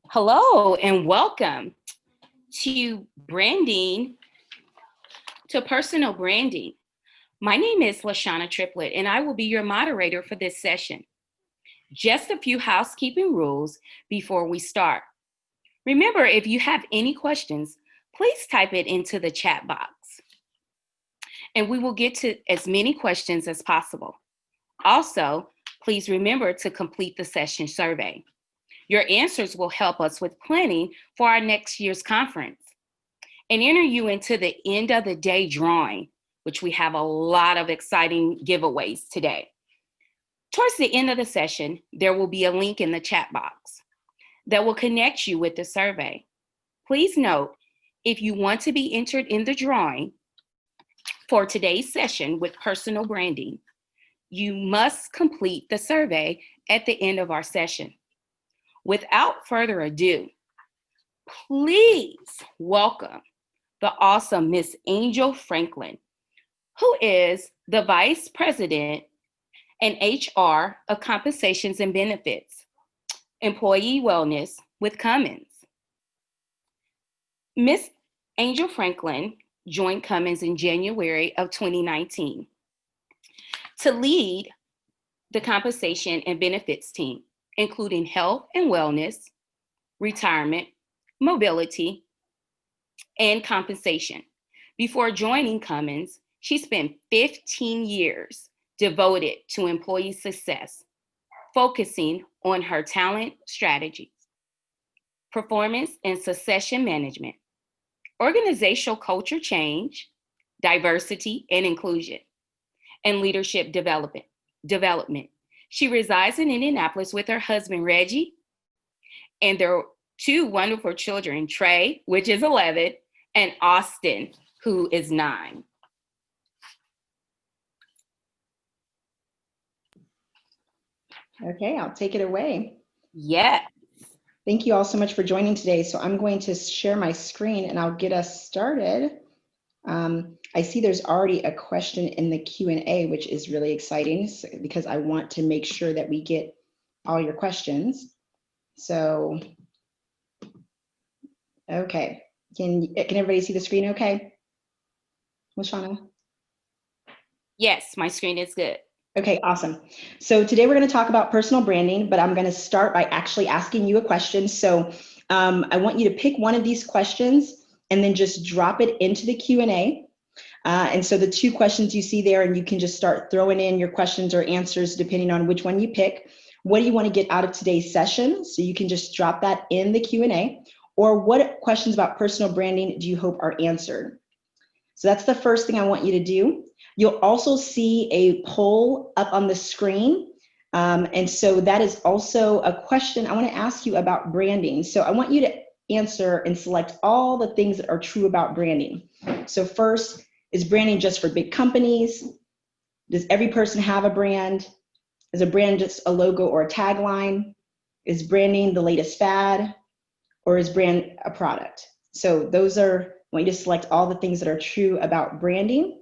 Hello and welcome to personal branding. My name is Lashana Triplett and I will be your moderator for this session. Just a few housekeeping rules before we start. Remember, if you have any questions, please type it into the chat box and we will get to as many questions as possible. Also, please remember to complete the session survey. Your answers will help us with planning for our next year's conference and enter you into the end of the day drawing, which we have a lot of exciting giveaways today. Towards the end of the session, there will be a link in the chat box that will connect you with the survey. Please note, if you want to be entered in the drawing for today's session with personal branding, you must complete the survey at the end of our session. Without further ado, please welcome the awesome Miss Angel Franklin, who is the Vice President and HR of Compensations and Benefits, Employee Wellness with Cummins. Miss Angel Franklin joined Cummins in January of 2019 to lead the compensation and benefits team, including health and wellness, retirement, mobility, and compensation. Before joining Cummins, she spent 15 years devoted to employee success, focusing on her talent strategies, performance and succession management, organizational culture change, diversity and inclusion, and leadership development. She resides in Indianapolis with her husband, Reggie, and their two wonderful children, Trey, which is 11, and Austin, who is 9. Okay, I'll take it away. Yes. Thank you all so much for joining today. So I'm going to share my screen and I'll get us started. I see there's already a question in the Q&A, which is really exciting because I want to make sure that we get all your questions. So, okay, can everybody see the screen okay? Lashana? Yes, my screen is good. Okay, awesome. So today we're going to talk about personal branding, but I'm going to start by actually asking you a question. So I want you to pick one of these questions and then just drop it into the Q&A. And so the 2 questions you see there, and you can just start throwing in your questions or answers depending on which one you pick. What do you want to get out of today's session? So you can just drop that in the Q&A. Or what questions about personal branding do you hope are answered? So that's the first thing I want you to do. You'll also see a poll up on the screen. And so that is also a question I want to ask you about branding. So I want you to answer and select all the things that are true about branding. So first, is branding just for big companies? Does every person have a brand? Is a brand just a logo or a tagline? Is branding the latest fad? Or is brand a product? So those are, I want you to select all the things that are true about branding.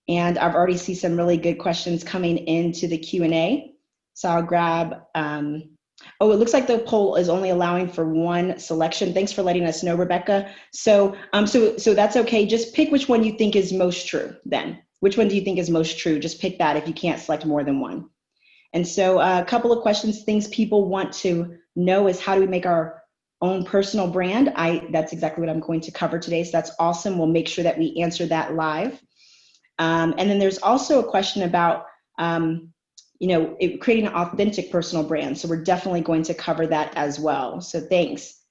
And I've already seen some really good questions coming into the Q&A. So I'll grab, oh, it looks like the poll is only allowing for one selection. Thanks for letting us know, Rebecca. So, so that's okay. Just pick which one you think is most true then. Which one do you think is most true? Just pick that if you can't select more than one. And so a couple of questions, things people want to know is how do we make our own personal brand? That's exactly what I'm going to cover today. So that's awesome. We'll make sure that we answer that live. And then there's also a question about, creating an authentic personal brand. So we're definitely going to cover that as well. So thanks.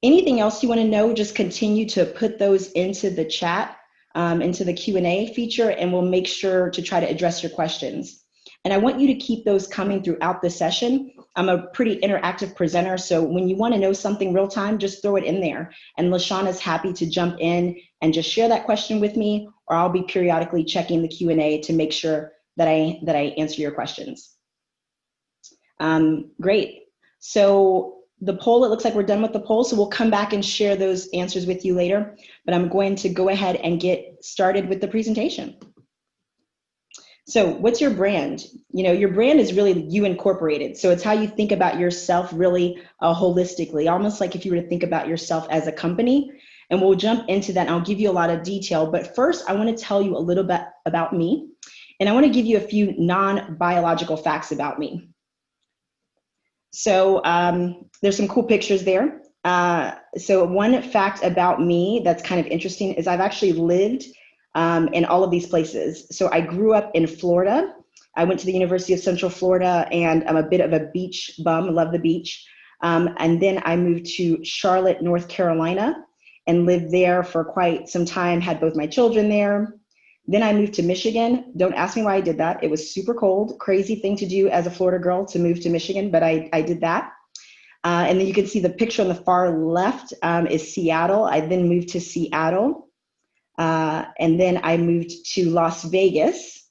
Anything else you want to know, just continue to put those into the chat, into the Q&A feature, and we'll make sure to try to address your questions. And I want you to keep those coming throughout the session. I'm a pretty interactive presenter, so when you want to know something real time, just throw it in there. And LaShawna's happy to jump in and just share that question with me, or I'll be periodically checking the Q&A to make sure that I answer your questions. Great. So the poll, it looks like we're done with the poll, so we'll come back and share those answers with you later. But I'm going to go ahead and get started with the presentation. So what's your brand? Your brand is really you incorporated. So it's how you think about yourself really holistically, almost like if you were to think about yourself as a company. And we'll jump into that and I'll give you a lot of detail. But first, I want to tell you a little bit about me. And I want to give you a few non-biological facts about me. So there's some cool pictures there. So one fact about me that's kind of interesting is I've actually lived in all of these places. So I grew up in Florida. I went to the University of Central Florida, and I'm a bit of a beach bum, love the beach. And then I moved to Charlotte, North Carolina, and lived there for quite some time, had both my children there. Then I moved to Michigan. Don't ask me why I did that. It was super cold, crazy thing to do as a Florida girl to move to Michigan, but I did that. And then you can see the picture on the far left is Seattle. I then moved to Seattle. And then I moved to Las Vegas,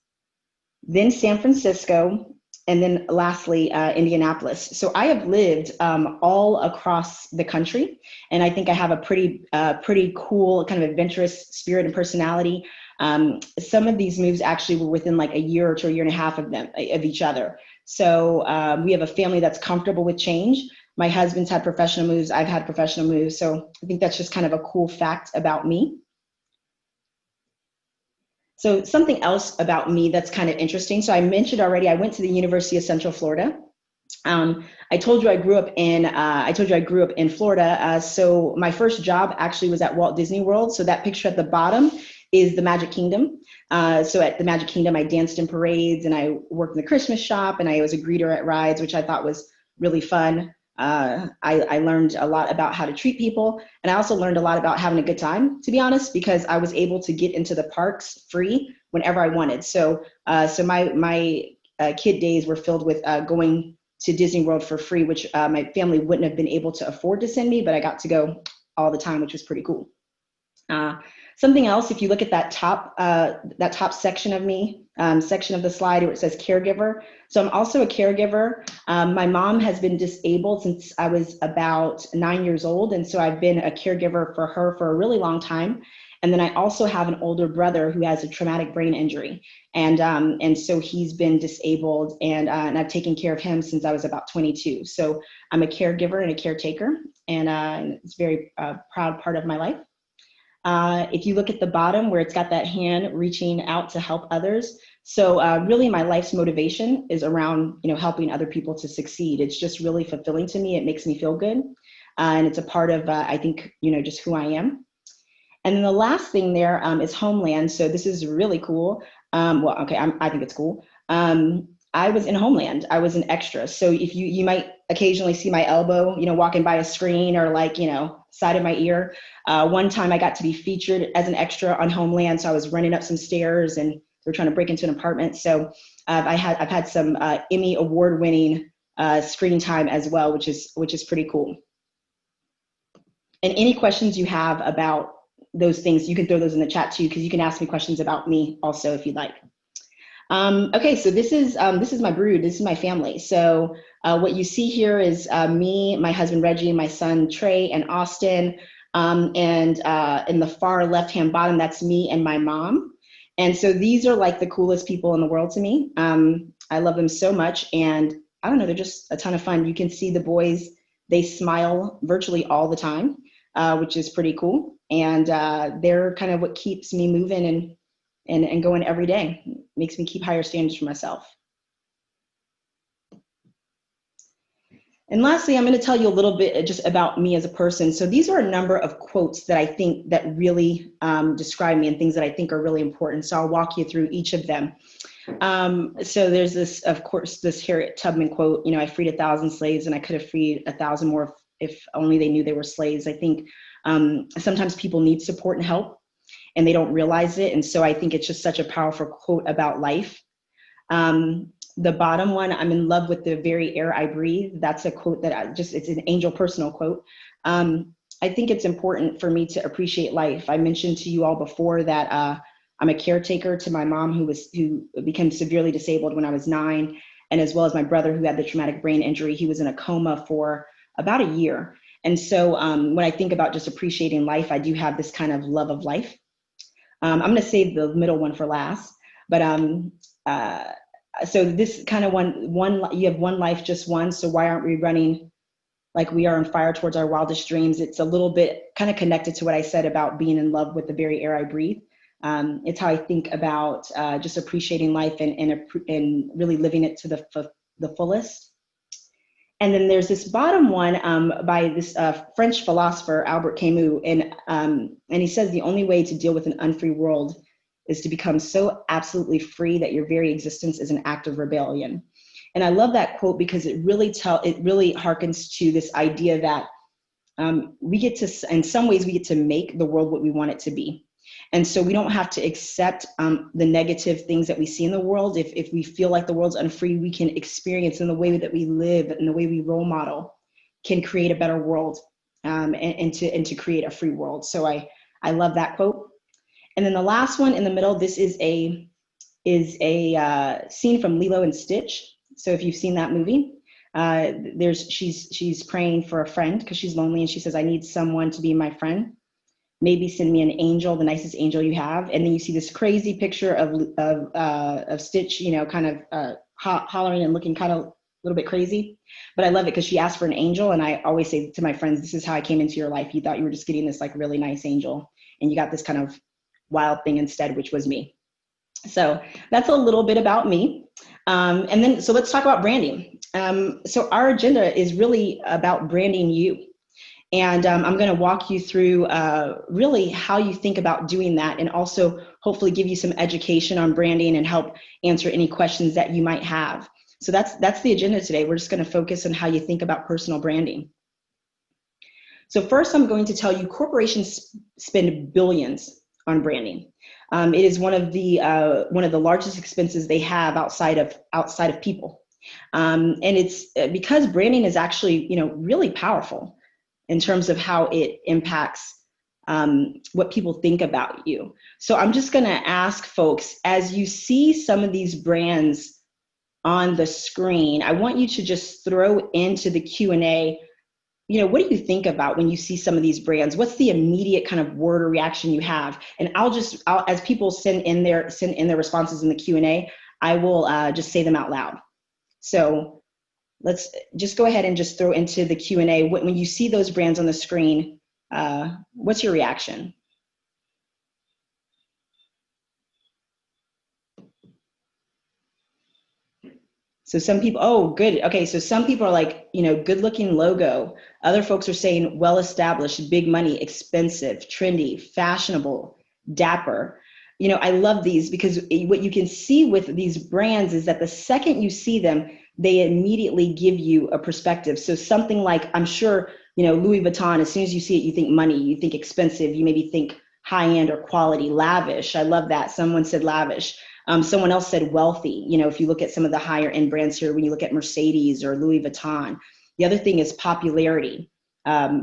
then San Francisco, and then lastly, Indianapolis. So I have lived all across the country. And I think I have a pretty cool kind of adventurous spirit and personality. Some of these moves actually were within like a year to a year and a half of each other. So we have a family that's comfortable with change. My husband's had professional moves. I've had professional moves. So I think that's just kind of a cool fact about me. So something else about me that's kind of interesting. So I mentioned already, I went to the University of Central Florida. I told you I grew up in Florida. So my first job actually was at Walt Disney World. So that picture at the bottom is the Magic Kingdom. So at the Magic Kingdom, I danced in parades and I worked in the Christmas shop and I was a greeter at rides, which I thought was really fun. I learned a lot about how to treat people. And I also learned a lot about having a good time, to be honest, because I was able to get into the parks free whenever I wanted. So my kid days were filled with going to Disney World for free, which my family wouldn't have been able to afford to send me, but I got to go all the time, which was pretty cool. Something else, if you look at that top section of me, section of the slide where it says caregiver. So I'm also a caregiver. My mom has been disabled since I was about 9 years old. And so I've been a caregiver for her for a really long time. And then I also have an older brother who has a traumatic brain injury. And so he's been disabled and I've taken care of him since I was about 22. So I'm a caregiver and a caretaker, and it's a very proud part of my life. If you look at the bottom where it's got that hand reaching out to help others. So really my life's motivation is around, helping other people to succeed. It's just really fulfilling to me. It makes me feel good. And it's a part of, I think, just who I am. And then the last thing there is Homeland. So this is really cool. I think it's cool. I was in Homeland. I was an extra. So if you might occasionally see my elbow, walking by a screen or side of my ear. One time I got to be featured as an extra on Homeland. So I was running up some stairs and they were trying to break into an apartment. So I've had some Emmy award-winning screen time as well, which is pretty cool. And any questions you have about those things, you can throw those in the chat too, because you can ask me questions about me also if you'd like. Okay, so this is my brood. This is my family. So what you see here is me, my husband Reggie, my son Trey, and Austin. And in the far left-hand bottom, that's me and my mom. And so these are like the coolest people in the world to me. I love them so much, and I don't know, they're just a ton of fun. You can see the boys; they smile virtually all the time, which is pretty cool. And they're kind of what keeps me moving and going every day. Makes me keep higher standards for myself. And lastly, I'm going to tell you a little bit just about me as a person. So these are a number of quotes that I think that really describe me and things that I think are really important. So I'll walk you through each of them. So there's this, of course, this Harriet Tubman quote, I freed 1,000 slaves and I could have freed 1,000 more if only they knew they were slaves. I think sometimes people need support and help, and they don't realize it. And so I think it's just such a powerful quote about life. The bottom one, I'm in love with the very air I breathe. That's a quote that it's an Angel personal quote. I think it's important for me to appreciate life. I mentioned to you all before that I'm a caretaker to my mom who became severely disabled when I was 9, and as well as my brother who had the traumatic brain injury. He was in a coma for about a year. And so when I think about just appreciating life, I do have this kind of love of life. I'm going to save the middle one for last. But so this kind of you have one life, just one. So why aren't we running like we are on fire towards our wildest dreams? It's a little bit kind of connected to what I said about being in love with the very air I breathe. It's how I think about just appreciating life and really living it to the fullest. And then there's this bottom one by this French philosopher, Albert Camus. And he says the only way to deal with an unfree world is to become so absolutely free that your very existence is an act of rebellion. And I love that quote because it really harkens to this idea that we get to, in some ways, we get to make the world what we want it to be. And so we don't have to accept the negative things that we see in the world. If we feel like the world's unfree, we can experience in the way that we live and the way we role model can create a better world and to create a free world. So I love that quote. And then the last one in the middle, this is a scene from Lilo and Stitch. So if you've seen that movie, she's praying for a friend because she's lonely, and she says, "I need someone to be my friend. Maybe send me an angel, the nicest angel you have." And then you see this crazy picture of Stitch, kind of hollering and looking kind of a little bit crazy. But I love it because she asked for an angel, and I always say to my friends, "This is how I came into your life. You thought you were just getting this like really nice angel, and you got this kind of wild thing instead, which was me." So that's a little bit about me. And then, so let's talk about branding. So our agenda is really about branding you. And I'm going to walk you through really how you think about doing that, and also hopefully give you some education on branding and help answer any questions that you might have. So that's the agenda today. We're just going to focus on how you think about personal branding. So first, I'm going to tell you corporations spend billions on branding. It is one of the largest expenses they have outside of people, and it's because branding is actually really powerful in terms of how it impacts what people think about you. So I'm just going to ask folks, as you see some of these brands on the screen, I want you to just throw into the Q&A, what do you think about when you see some of these brands? What's the immediate kind of word or reaction you have? And I'll as people send in their responses in the Q&A, I will just say them out loud. So let's just go ahead and just throw into the Q&A. When you see those brands on the screen, what's your reaction? So some people, oh, good. Okay, so some people are like, good looking logo. Other folks are saying well-established, big money, expensive, trendy, fashionable, dapper. I love these because what you can see with these brands is that the second you see them, they immediately give you a perspective. So something like, I'm sure, Louis Vuitton, as soon as you see it, you think money, you think expensive, you maybe think high-end or quality, lavish. I love that. Someone said lavish. Someone else said wealthy. If you look at some of the higher end brands here, when you look at Mercedes or Louis Vuitton. The other thing is popularity.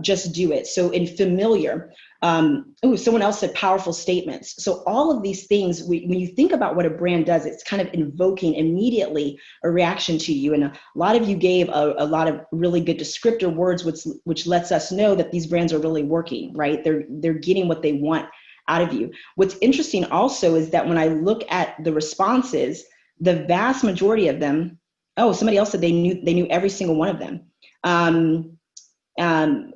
Just do it. So in familiar, someone else said powerful statements. So all of these things, when you think about what a brand does, it's kind of invoking immediately a reaction to you. And a lot of you gave a lot of really good descriptor words, which lets us know that these brands are really working, right? They're getting what they want out of you. What's interesting also is that when I look at the responses, the vast majority of them, somebody else said they knew every single one of them.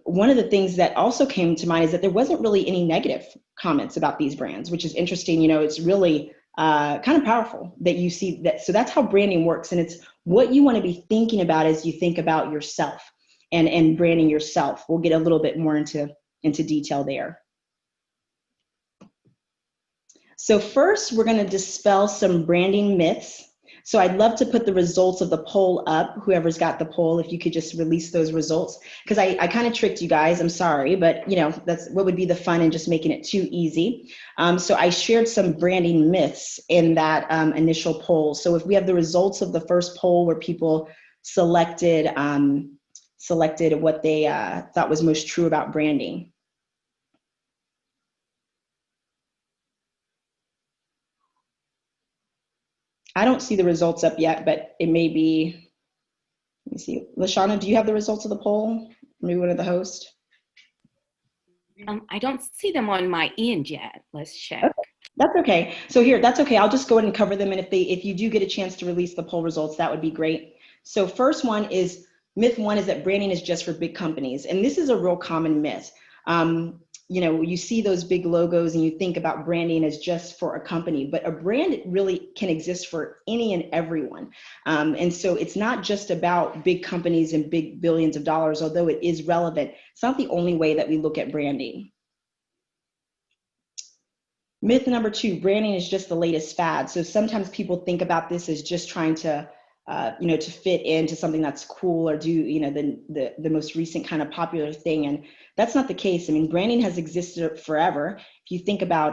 One of the things that also came to mind is that there wasn't really any negative comments about these brands, which is interesting. It's really kind of powerful that you see that. So that's how branding works. And it's what you want to be thinking about as you think about yourself and branding yourself. We'll get a little bit more into detail there. So first, we're going to dispel some branding myths. So I'd love to put the results of the poll up. Whoever's got the poll, if you could just release those results, because I kind of tricked you guys. I'm sorry, but that's what would be the fun in just making it too easy. So I shared some branding myths in that initial poll. So if we have the results of the first poll where people selected what they thought was most true about branding. I don't see the results up yet, but it may be, let me see. Lashana, do you have the results of the poll? Maybe one of the hosts? I don't see them on my end yet. Let's check. Okay, that's okay. So here, that's okay. I'll just go ahead and cover them. And if you do get a chance to release the poll results, that would be great. So first one is myth one is that branding is just for big companies. And this is a real common myth. You see those big logos and you think about branding as just for a company, but a brand really can exist for any and everyone. And so it's not just about big companies and big billions of dollars, although it is relevant. It's not the only way that we look at branding. Myth number two, branding is just the latest fad. So sometimes people think about this as just trying to, to fit into something that's cool or do, the most recent kind of popular thing. And that's not the case. I mean, branding has existed forever. If you think about,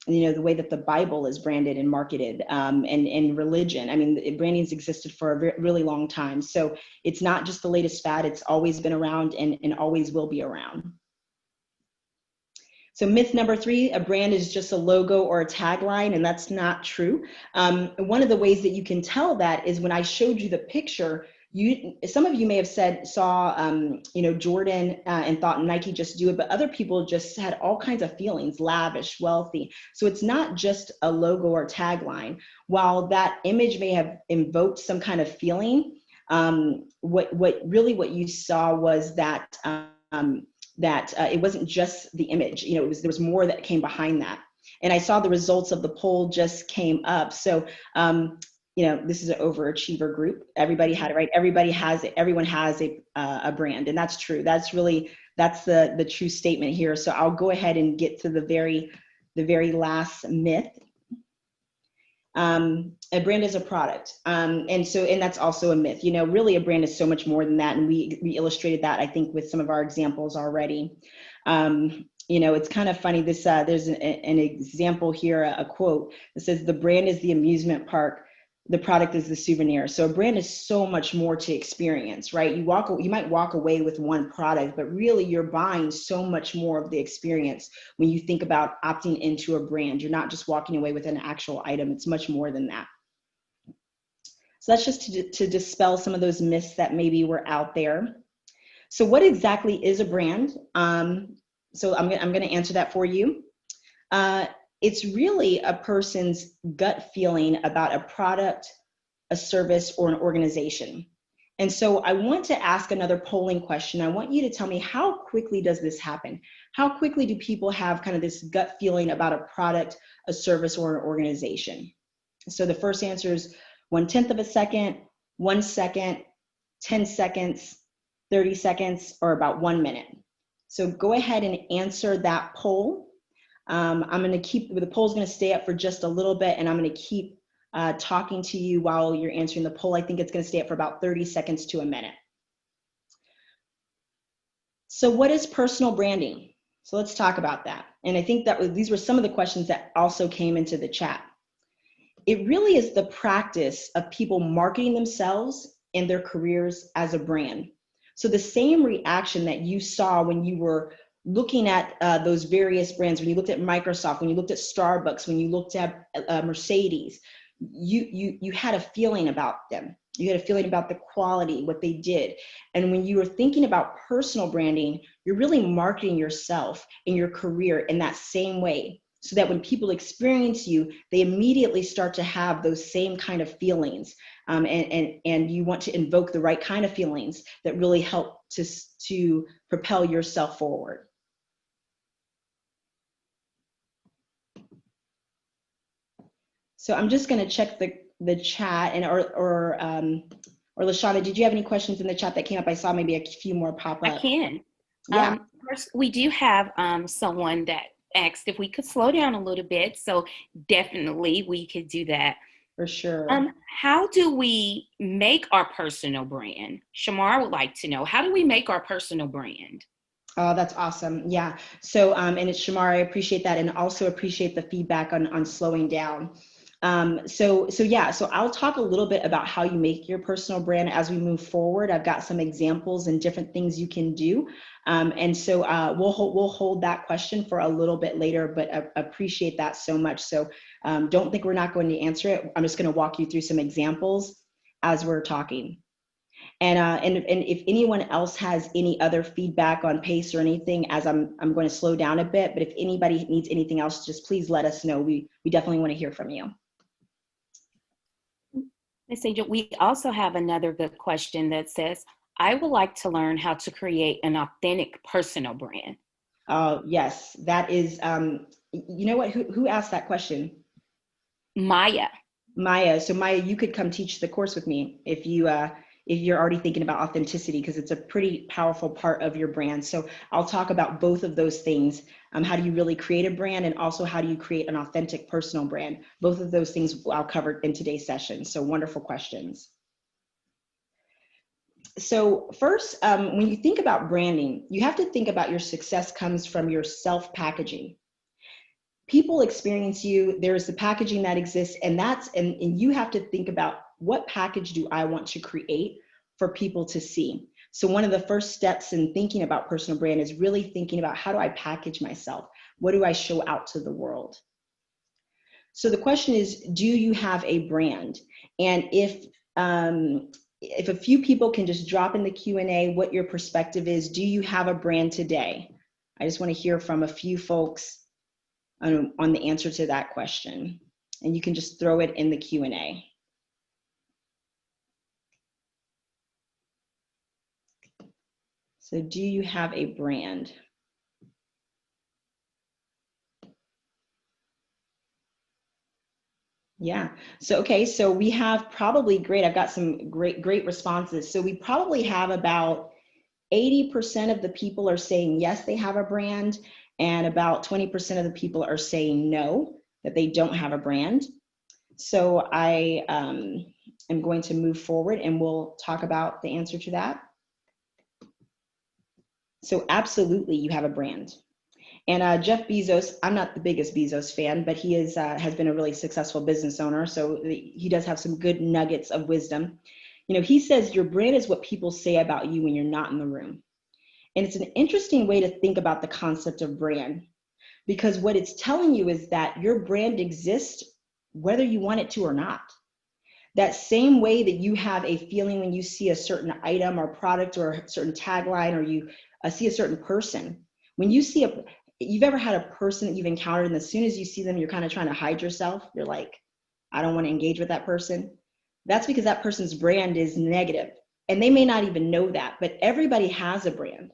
the way that the Bible is branded and marketed, and religion, I mean, branding's existed for a really long time. So it's not just the latest fad. It's always been around and always will be around. So myth number three, a brand is just a logo or a tagline, and that's not true. One of the ways that you can tell that is when I showed you the picture, some of you may have saw Jordan and thought Nike just do it, but other people just had all kinds of feelings, lavish, wealthy. So it's not just a logo or tagline. While that image may have invoked some kind of feeling, what you saw was that it wasn't just the image, there was more that came behind that. And I saw the results of the poll just came up. So, this is an overachiever group. Everybody had it right. Everyone has a brand, and that's true. That's the true statement here. So I'll go ahead and get to the very last myth. A brand is a product. And that's also a myth. Really a brand is so much more than that. And we illustrated that, I think, with some of our examples already. It's kind of funny. There's an example here, a quote that says, "The brand is the amusement park. The product is the souvenir." So a brand is so much more to experience, right? You might walk away with one product, but really you're buying so much more of the experience when you think about opting into a brand. You're not just walking away with an actual item. It's much more than that. So that's just to dispel some of those myths that maybe were out there. So what exactly is a brand? So I'm going to answer that for you. It's really a person's gut feeling about a product, a service, or an organization. And so I want to ask another polling question. I want you to tell me, how quickly does this happen? How quickly do people have kind of this gut feeling about a product, a service, or an organization? So the first answer is 1/10 of a second, 1 second, 10 seconds, 30 seconds, or about 1 minute. So go ahead and answer that poll. I'm going to the poll's going to stay up for just a little bit, and I'm going to keep talking to you while you're answering the poll. I think it's going to stay up for about 30 seconds to a minute. So what is personal branding? So let's talk about that. And I think these were some of the questions that also came into the chat. It really is the practice of people marketing themselves and their careers as a brand. So the same reaction that you saw when you were looking at those various brands, when you looked at Microsoft, when you looked at Starbucks, when you looked at Mercedes, you had a feeling about them. You had a feeling about the quality, what they did. And when you were thinking about personal branding, you're really marketing yourself and your career in that same way, so that when people experience you, they immediately start to have those same kind of feelings. And you want to invoke the right kind of feelings that really help to propel yourself forward. So I'm just going to check the chat, and or LaShawna, did you have any questions in the chat that came up? I saw maybe a few more pop up. I can. Yeah. First, we do have someone that asked if we could slow down a little bit. So definitely we could do that. For sure. How do we make our personal brand? Shamar would like to know, how do we make our personal brand? Oh, that's awesome. Yeah. So, and it's Shamar, I appreciate that. And also appreciate the feedback on slowing down. So I'll talk a little bit about how you make your personal brand as we move forward. I've got some examples and different things you can do. We'll hold that question for a little bit later, but I appreciate that so much. So don't think we're not going to answer it. I'm just going to walk you through some examples as we're talking. And if anyone else has any other feedback on pace or anything, as I'm going to slow down a bit, but if anybody needs anything else, just please let us know. We definitely want to hear from you. Ms. Angel, we also have another good question that says, I would like to learn how to create an authentic personal brand. Yes, that is, you know what, who asked that question? Maya. Maya. So Maya, you could come teach the course with me if you're already thinking about authenticity, because it's a pretty powerful part of your brand. So I'll talk about both of those things. How do you really create a brand, and also how do you create an authentic personal brand? Both of those things I'll cover in today's session. So wonderful questions. So first, when you think about branding, you have to think about your success comes from your self-packaging. People experience you, there's the packaging that exists, and you have to think about, what package do I want to create for people to see? So one of the first steps in thinking about personal brand is really thinking about, how do I package myself? What do I show out to the world? So the question is, do you have a brand? And if a few people can just drop in the Q&A what your perspective is, do you have a brand today? I just want to hear from a few folks on the answer to that question. And you can just throw it in the Q&A. So do you have a brand? Yeah. So, okay. So we have probably, great. I've got some great responses. So we probably have about 80% of the people are saying yes, they have a brand. And about 20% of the people are saying no, that they don't have a brand. So I am going to move forward, and we'll talk about the answer to that. So absolutely, you have a brand. And Jeff Bezos, I'm not the biggest Bezos fan, but he has been a really successful business owner. So he does have some good nuggets of wisdom. You know, he says your brand is what people say about you when you're not in the room. And it's an interesting way to think about the concept of brand, because what it's telling you is that your brand exists whether you want it to or not. That same way that you have a feeling when you see a certain item or product or a certain tagline, or you see a certain person. When you see you've ever had a person that you've encountered, and as soon as you see them, you're kind of trying to hide yourself. You're like, I don't want to engage with that person. That's because that person's brand is negative. And they may not even know that, but everybody has a brand.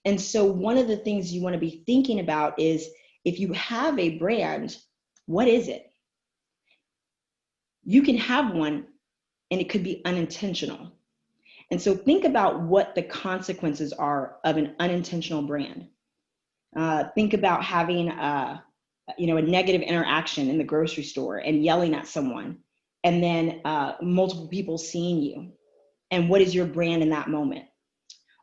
And so one of the things you want to be thinking about is, if you have a brand, what is it? You can have one and it could be unintentional. And so think about what the consequences are of an unintentional brand. Think about having a negative interaction in the grocery store and yelling at someone, and then multiple people seeing you. And what is your brand in that moment?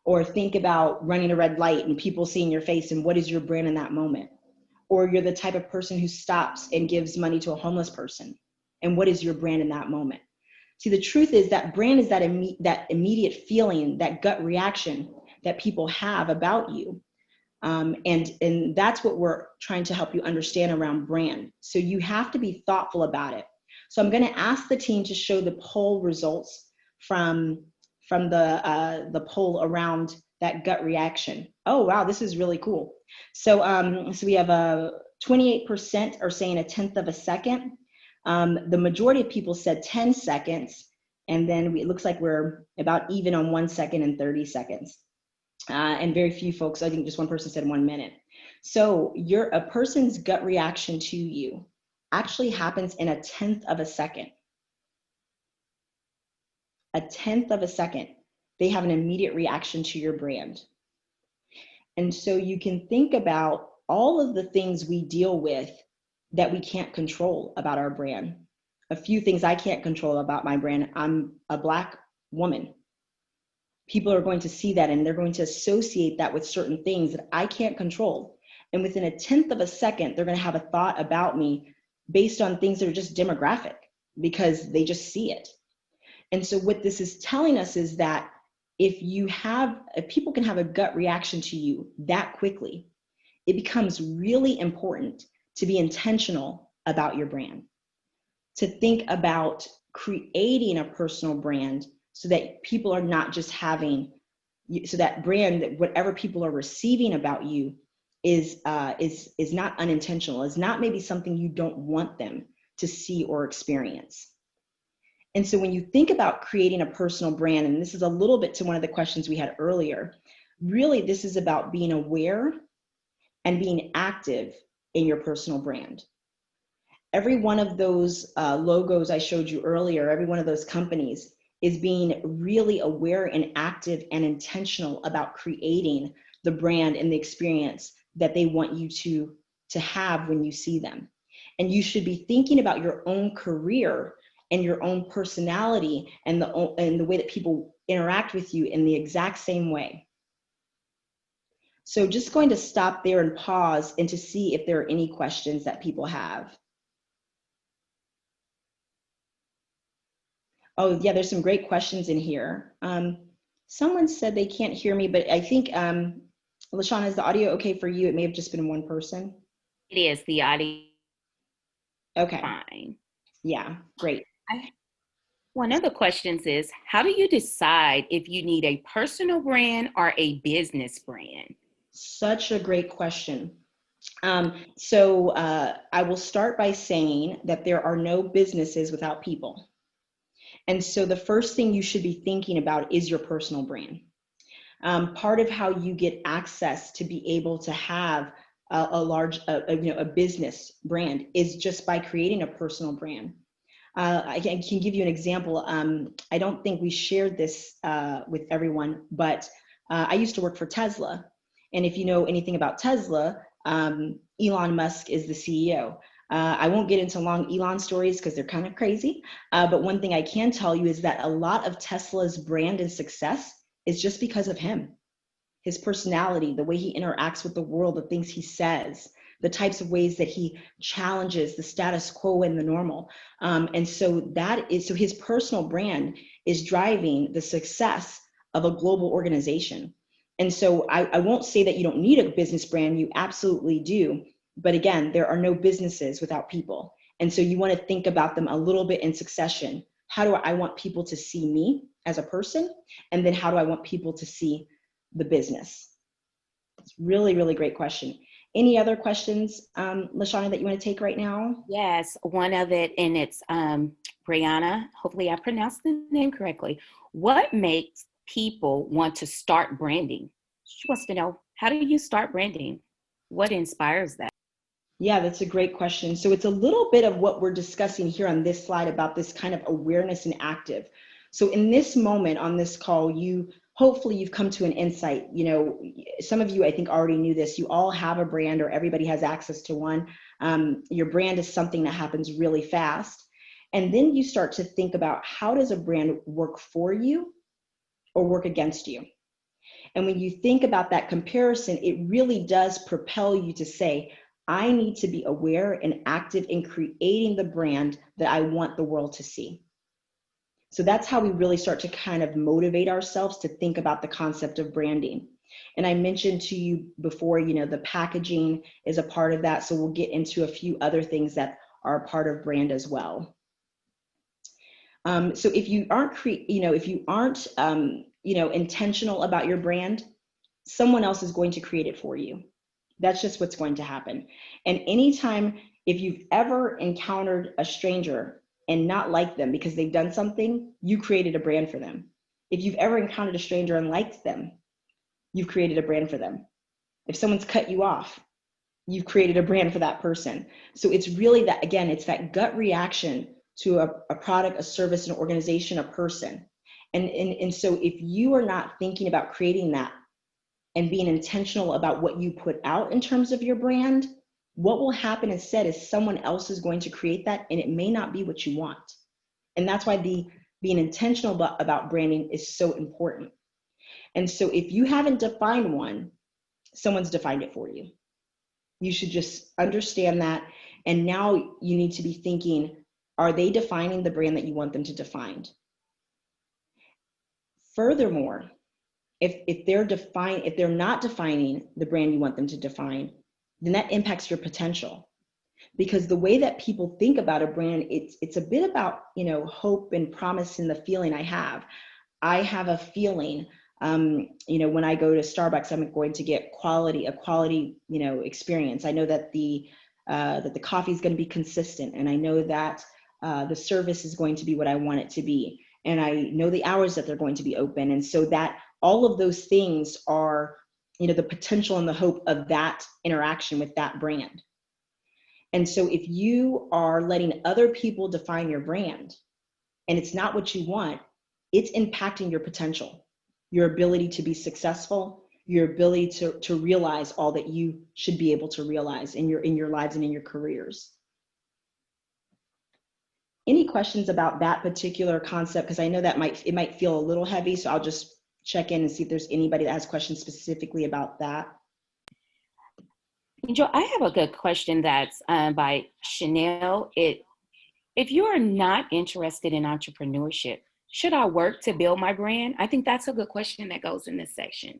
Or think about running a red light and people seeing your face, and what is your brand in that moment? Or you're the type of person who stops and gives money to a homeless person, and what is your brand in that moment? See, the truth is that brand is that immediate feeling, that gut reaction that people have about you. And that's what we're trying to help you understand around brand. So you have to be thoughtful about it. So I'm going to ask the team to show the poll results from the poll around that gut reaction. Oh, wow, this is really cool. So we have 28% are saying 1/10 of a second. The majority of people said 10 seconds, and then it looks like we're about even on 1 second and 30 seconds. And very few folks, I think just one person said 1 minute. So a person's gut reaction to you actually happens in 1/10 of a second. 1/10 of a second. They have an immediate reaction to your brand. And so you can think about all of the things we deal with that we can't control about our brand. A few things I can't control about my brand. I'm a Black woman. People are going to see that, and they're going to associate that with certain things that I can't control. And within 1/10 of a second, they're going to have a thought about me based on things that are just demographic, because they just see it. And so what this is telling us is that if people can have a gut reaction to you that quickly, it becomes really important to be intentional about your brand, to think about creating a personal brand so that people are not just having, so that brand, that whatever people are receiving about you is not unintentional, is not maybe something you don't want them to see or experience. And so when you think about creating a personal brand, and this is a little bit to one of the questions we had earlier, really this is about being aware and being active in your personal brand. Every one of those logos I showed you earlier, every one of those companies is being really aware and active and intentional about creating the brand and the experience that they want you to have when you see them. And you should be thinking about your own career and your own personality and the way that people interact with you in the exact same way. So just going to stop there and pause and to see if there are any questions that people have. Oh yeah, there's some great questions in here. Someone said they can't hear me, but I think, LaShawna, is the audio okay for you? It may have just been one person. It is the audio. Okay, Fine. yeah, great. One of the questions is, how do you decide if you need a personal brand or a business brand? Such a great question. I will start by saying that there are no businesses without people. And so the first thing you should be thinking about is your personal brand. Part of how you get access to be able to have a business brand is just by creating a personal brand. I can give you an example. I don't think we shared this with everyone, but I used to work for Tesla. And if you know anything about Tesla, Elon Musk is the CEO. I won't get into long Elon stories because they're kind of crazy. But one thing I can tell you is that a lot of Tesla's brand and success is just because of him, his personality, the way he interacts with the world, the things he says, the types of ways that he challenges the status quo and the normal. And so his personal brand is driving the success of a global organization. And so I won't say that you don't need a business brand, you absolutely do. But again, there are no businesses without people. And so you want to think about them a little bit in succession. How do I want people to see me as a person? And then how do I want people to see the business? It's really, really great question. Any other questions, LaShawna, that you want to take right now? Yes, one of it, and it's Brianna. Hopefully I pronounced the name correctly. What makes people want to start branding? She wants to know, how do you start branding? What inspires that? Yeah, that's a great question. So it's a little bit of what we're discussing here on this slide about this kind of awareness and active. So in this moment on this call, hopefully you've come to an insight. You know, some of you I think already knew this. You all have a brand, or everybody has access to one. Your brand is something that happens really fast. And then you start to think about, how does a brand work for you or work against you? And when you think about that comparison, it really does propel you to say, I need to be aware and active in creating the brand that I want the world to see. So that's how we really start to kind of motivate ourselves to think about the concept of branding. And I mentioned to you before, the packaging is a part of that. So we'll get into a few other things that are a part of brand as well. So if you aren't, intentional about your brand, someone else is going to create it for you. That's just what's going to happen. And anytime, if you've ever encountered a stranger and not liked them because they've done something, you created a brand for them. If you've ever encountered a stranger and liked them, you've created a brand for them. If someone's cut you off, you've created a brand for that person. So it's really that, again, it's that gut reaction to a product, a service, an organization, a person. And so if you are not thinking about creating that and being intentional about what you put out in terms of your brand, what will happen instead is someone else is going to create that, and it may not be what you want. And that's why being intentional about branding is so important. And so if you haven't defined one, someone's defined it for you. You should just understand that. And now you need to be thinking, are they defining the brand that you want them to define? Furthermore, if they're not defining the brand you want them to define, then that impacts your potential. Because the way that people think about a brand, it's a bit about, hope and promise and the feeling I have. I have a feeling, when I go to Starbucks, I'm going to get a quality, experience. I know that the coffee is going to be consistent, and I know that the service is going to be what I want it to be, and I know the hours that they're going to be open, and so that all of those things are, the potential and the hope of that interaction with that brand. And so if you are letting other people define your brand and it's not what you want, it's impacting your potential, your ability to be successful, your ability to realize all that you should be able to realize in your lives and in your careers. Any questions about that particular concept? Because I know that it might feel a little heavy, so I'll just check in and see if there's anybody that has questions specifically about that. Joe, I have a good question that's by Chanel. If you are not interested in entrepreneurship, should I work to build my brand? I think that's a good question that goes in this section.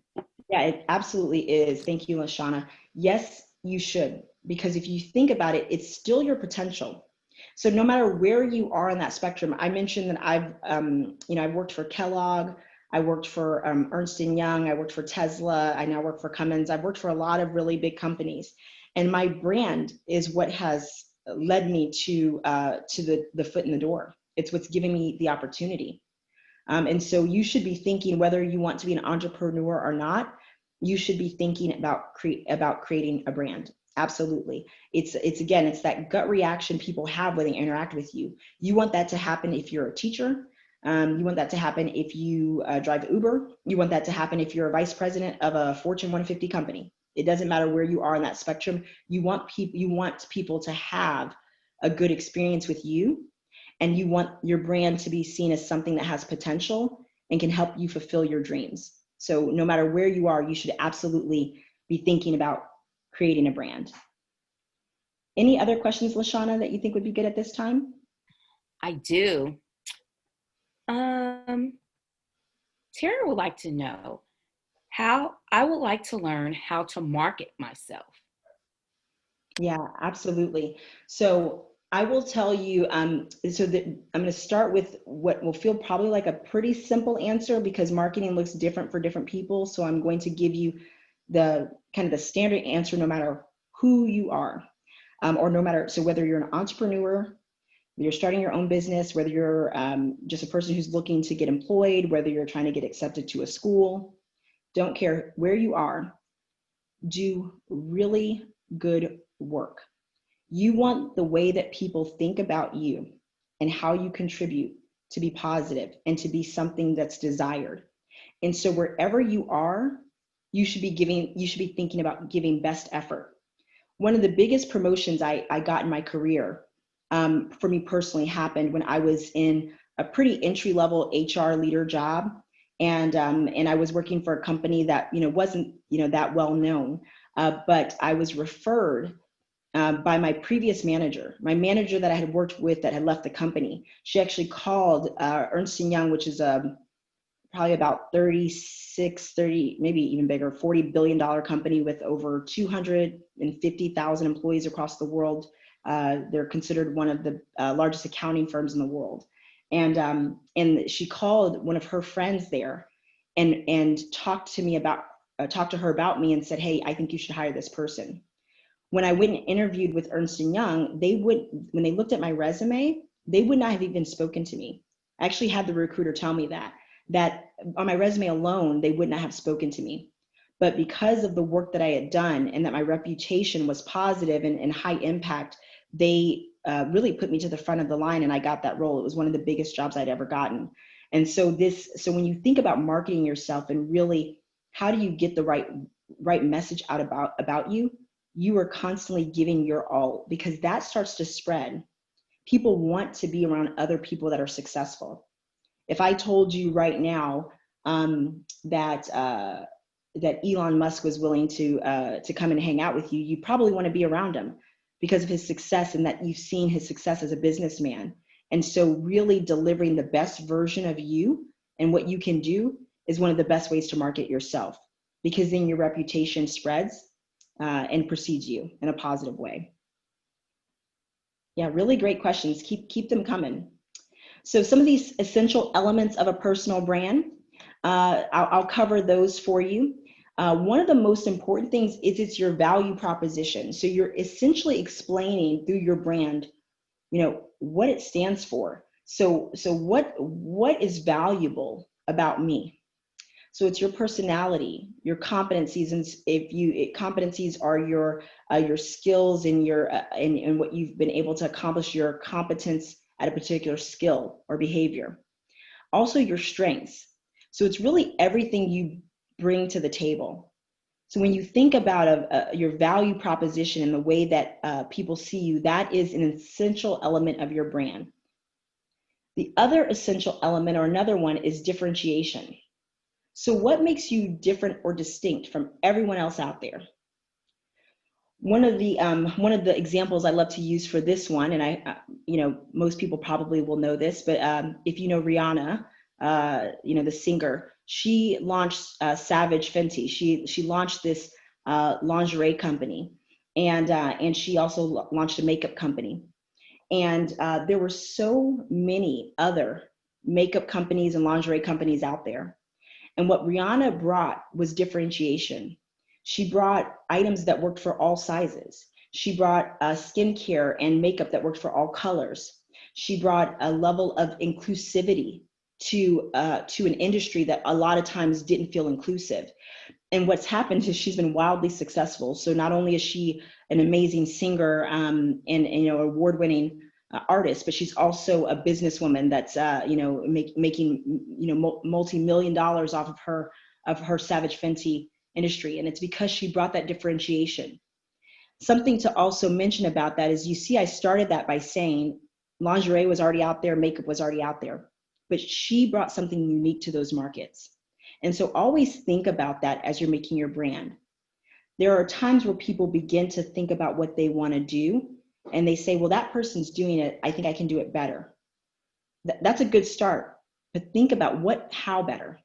Yeah, it absolutely is. Thank you, Lashana. Yes, you should, because if you think about it, it's still your potential. So no matter where you are on that spectrum, I mentioned that I've worked for Kellogg, I worked for Ernst & Young, I worked for Tesla, I now work for Cummins. I've worked for a lot of really big companies, and my brand is what has led me to the foot in the door. It's what's giving me the opportunity. And so you should be thinking, whether you want to be an entrepreneur or not, you should be thinking about creating a brand. Absolutely. It's that gut reaction people have when they interact with you. You want that to happen if you're a teacher. You want that to happen if you drive Uber. You want that to happen if you're a vice president of a Fortune 150 company. It doesn't matter where you are on that spectrum. You want people to have a good experience with you, and you want your brand to be seen as something that has potential and can help you fulfill your dreams. So no matter where you are, you should absolutely be thinking about creating a brand. Any other questions, Lashana, that you think would be good at this time? I do. Tara would like to know how I would like to learn how to market myself. Yeah, absolutely. So I will tell you, so that I'm going to start with what will feel probably like a pretty simple answer, because marketing looks different for different people. So I'm going to give you the kind of the standard answer, no matter who you are, or no matter, so whether you're an entrepreneur, you're starting your own business, whether you're just a person who's looking to get employed, whether you're trying to get accepted to a school, don't care where you are, do really good work. You want the way that people think about you and how you contribute to be positive and to be something that's desired. And so wherever you are, you should be thinking about giving best effort. One of the biggest promotions I got in my career, for me personally, happened when I was in a pretty entry-level HR leader job. And I was working for a company that wasn't that well known, but I was referred by my previous manager. My manager that I had worked with that had left the company. She actually called Ernst & Young, which is probably about 30, maybe even bigger, $40 billion company with over 250,000 employees across the world. They're considered one of the largest accounting firms in the world. And she called one of her friends there and talked to her about me and said, "Hey, I think you should hire this person." When I went and interviewed with Ernst & Young, when they looked at my resume, they would not have even spoken to me. I actually had the recruiter tell me that on my resume alone, they would not have spoken to me. But because of the work that I had done and that my reputation was positive and high impact, they really put me to the front of the line, and I got that role. It was one of the biggest jobs I'd ever gotten. And so when you think about marketing yourself and really how do you get the right message out about you, you are constantly giving your all, because that starts to spread. People want to be around other people that are successful. If I told you right now that Elon Musk was willing to come and hang out with you, you probably want to be around him because of his success and that you've seen his success as a businessman. And so really delivering the best version of you and what you can do is one of the best ways to market yourself, because then your reputation spreads and precedes you in a positive way. Yeah, really great questions. Keep them coming. So some of these essential elements of a personal brand, I'll cover those for you. One of the most important things is it's your value proposition. So you're essentially explaining through your brand, what it stands for. So what is valuable about me? So it's your personality, your competencies, and competencies are your skills and and what you've been able to accomplish, your competence at a particular skill or behavior. Also your strengths. So it's really everything you bring to the table. So when you think about your value proposition and the way that people see you, that is an essential element of your brand. The other essential element, or another one, is differentiation. So what makes you different or distinct from everyone else out there? One of the examples I love to use for this one, and most people probably will know this, but if you know Rihanna, the singer, she launched Savage Fenty. She launched this lingerie company, and she also launched a makeup company. And there were so many other makeup companies and lingerie companies out there. And what Rihanna brought was differentiation. She brought items that worked for all sizes. She brought skincare and makeup that worked for all colors. She brought a level of inclusivity to an industry that a lot of times didn't feel inclusive. And what's happened is she's been wildly successful. So not only is she an amazing singer and award-winning artist, but she's also a businesswoman that's making multi-million dollars off of her Savage Fenty industry. And it's because she brought that differentiation. Something to also mention about that is, you see, I started that by saying lingerie was already out there, makeup was already out there, but she brought something unique to those markets. And so always think about that as you're making your brand. There are times where people begin to think about what they want to do, and they say, well, that person's doing it, I think I can do it better. That's a good start, but think about how better?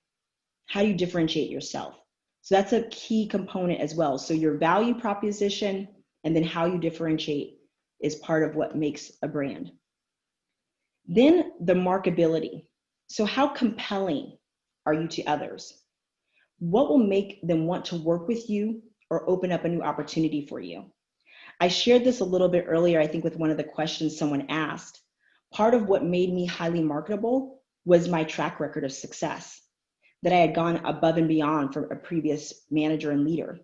How do you differentiate yourself? So that's a key component as well. So your value proposition and then how you differentiate is part of what makes a brand. Then the marketability. So how compelling are you to others? What will make them want to work with you or open up a new opportunity for you? I shared this a little bit earlier, I think, with one of the questions someone asked. Part of what made me highly marketable was my track record of success, that I had gone above and beyond for a previous manager and leader,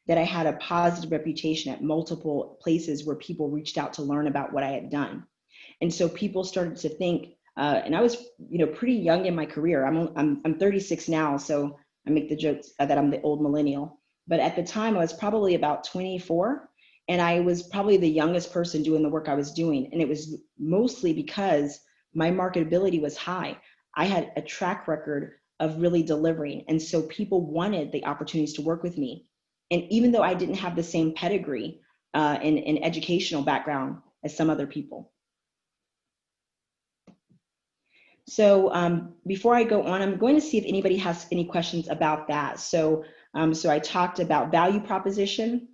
that I had a positive reputation at multiple places where people reached out to learn about what I had done. And so people started to think, and I was, pretty young in my career. I'm 36 now, so I make the joke that I'm the old millennial. But at the time, I was probably about 24, and I was probably the youngest person doing the work I was doing. And it was mostly because my marketability was high. I had a track record of really delivering. And so people wanted the opportunities to work with me. And even though I didn't have the same pedigree and educational background as some other people. So before I go on, I'm going to see if anybody has any questions about that. So I talked about value proposition,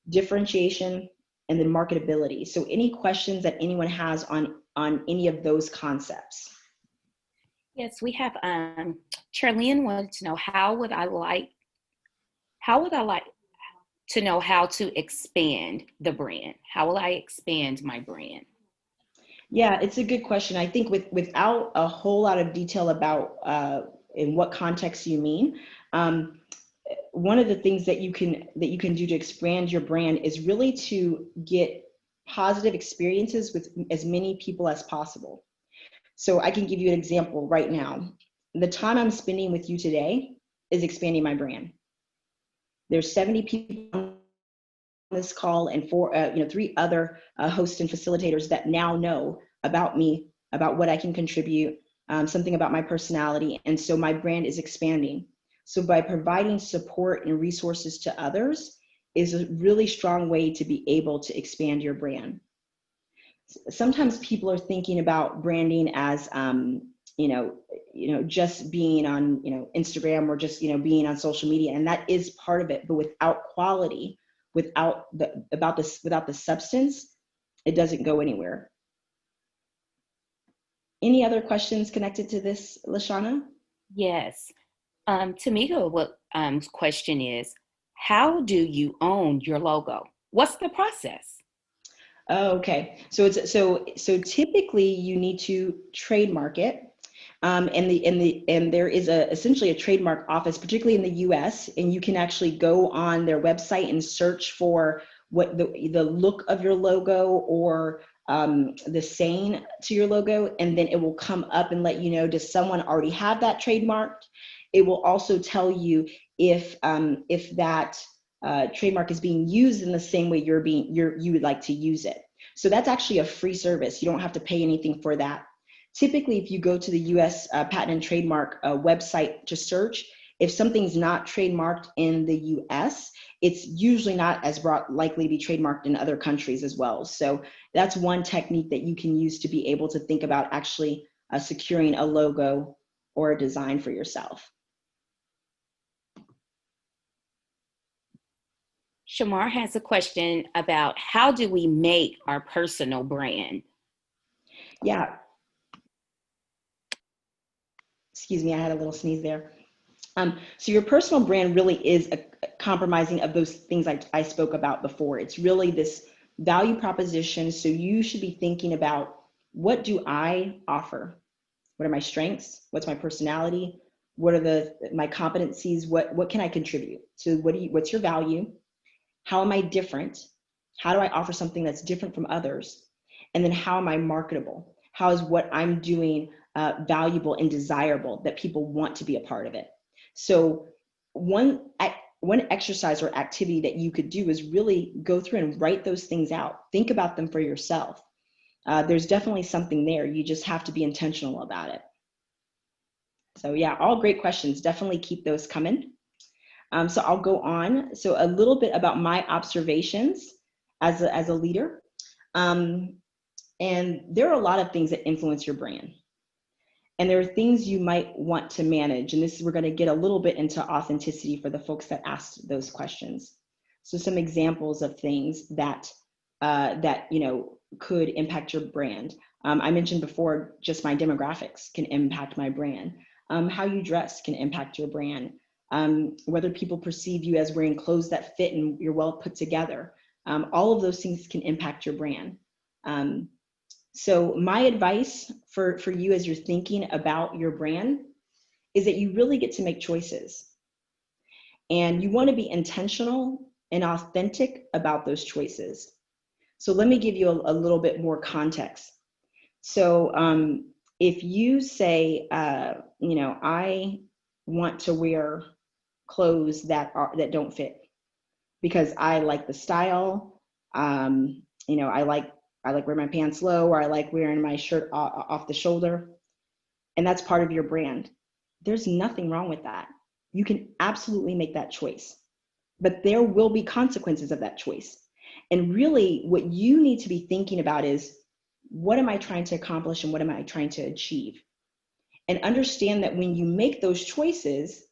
differentiation, and then marketability. So any questions that anyone has on any of those concepts? Yes, we have Charlene wanted to know how would I like to know how to expand the brand? How will I expand my brand? Yeah, it's a good question. I think without a whole lot of detail about in what context you mean, one of the things that you can do to expand your brand is really to get positive experiences with as many people as possible. So I can give you an example right now. The time I'm spending with you today is expanding my brand. There's 70 people on this call and 3 other hosts and facilitators that now know about me, about what I can contribute, something about my personality. And so my brand is expanding. So by providing support and resources to others is a really strong way to be able to expand your brand. Sometimes people are thinking about branding as, just being on, Instagram or just, being on social media. And that is part of it, but without quality, without the substance, it doesn't go anywhere. Any other questions connected to this, Lashana? Yes. Tamika, what question is, how do you own your logo? What's the process? Oh, okay. So typically you need to trademark it. And there is essentially a trademark office, particularly in the US, and you can actually go on their website and search for what the look of your logo or the saying to your logo, and then it will come up and let you know, does someone already have that trademarked? It will also tell you if that trademark is being used in the same way you would like to use it. So that's actually a free service. You don't have to pay anything for that. Typically, if you go to the US Patent and Trademark website to search, if something's not trademarked in the US, it's usually not as likely to be trademarked in other countries as well. So that's one technique that you can use to be able to think about actually securing a logo or a design for yourself. Shamar has a question about how do we make our personal brand? Yeah. Excuse me, I had a little sneeze there. So your personal brand really is a compromising of those things I spoke about before. It's really this value proposition. So you should be thinking about, what do I offer? What are my strengths? What's my personality? What are my competencies? What can I contribute? So what's your value? How am I different? How do I offer something that's different from others? And then how am I marketable? How is what I'm doing valuable and desirable that people want to be a part of it? So one exercise or activity that you could do is really go through and write those things out. Think about them for yourself. There's definitely something there. You just have to be intentional about it. So yeah, all great questions. Definitely keep those coming. So I'll go on. So a little bit about my observations as a leader. And there are a lot of things that influence your brand. And there are things you might want to manage. And we're going to get a little bit into authenticity for the folks that asked those questions. So some examples of things that could impact your brand. I mentioned before, just my demographics can impact my brand. How you dress can impact your brand. Whether people perceive you as wearing clothes that fit and you're well put together. All of those things can impact your brand. So my advice for you as you're thinking about your brand is that you really get to make choices. And you want to be intentional and authentic about those choices. So let me give you a little bit more context. So if you say, I want to wear clothes that don't fit because I like the style, I like wearing my pants low, or I like wearing my shirt off the shoulder, and that's part of your brand. There's nothing wrong with that. You can absolutely make that choice, but there will be consequences of that choice. And really what you need to be thinking about is, what am I trying to accomplish and what am I trying to achieve? And understand that when you make those choices,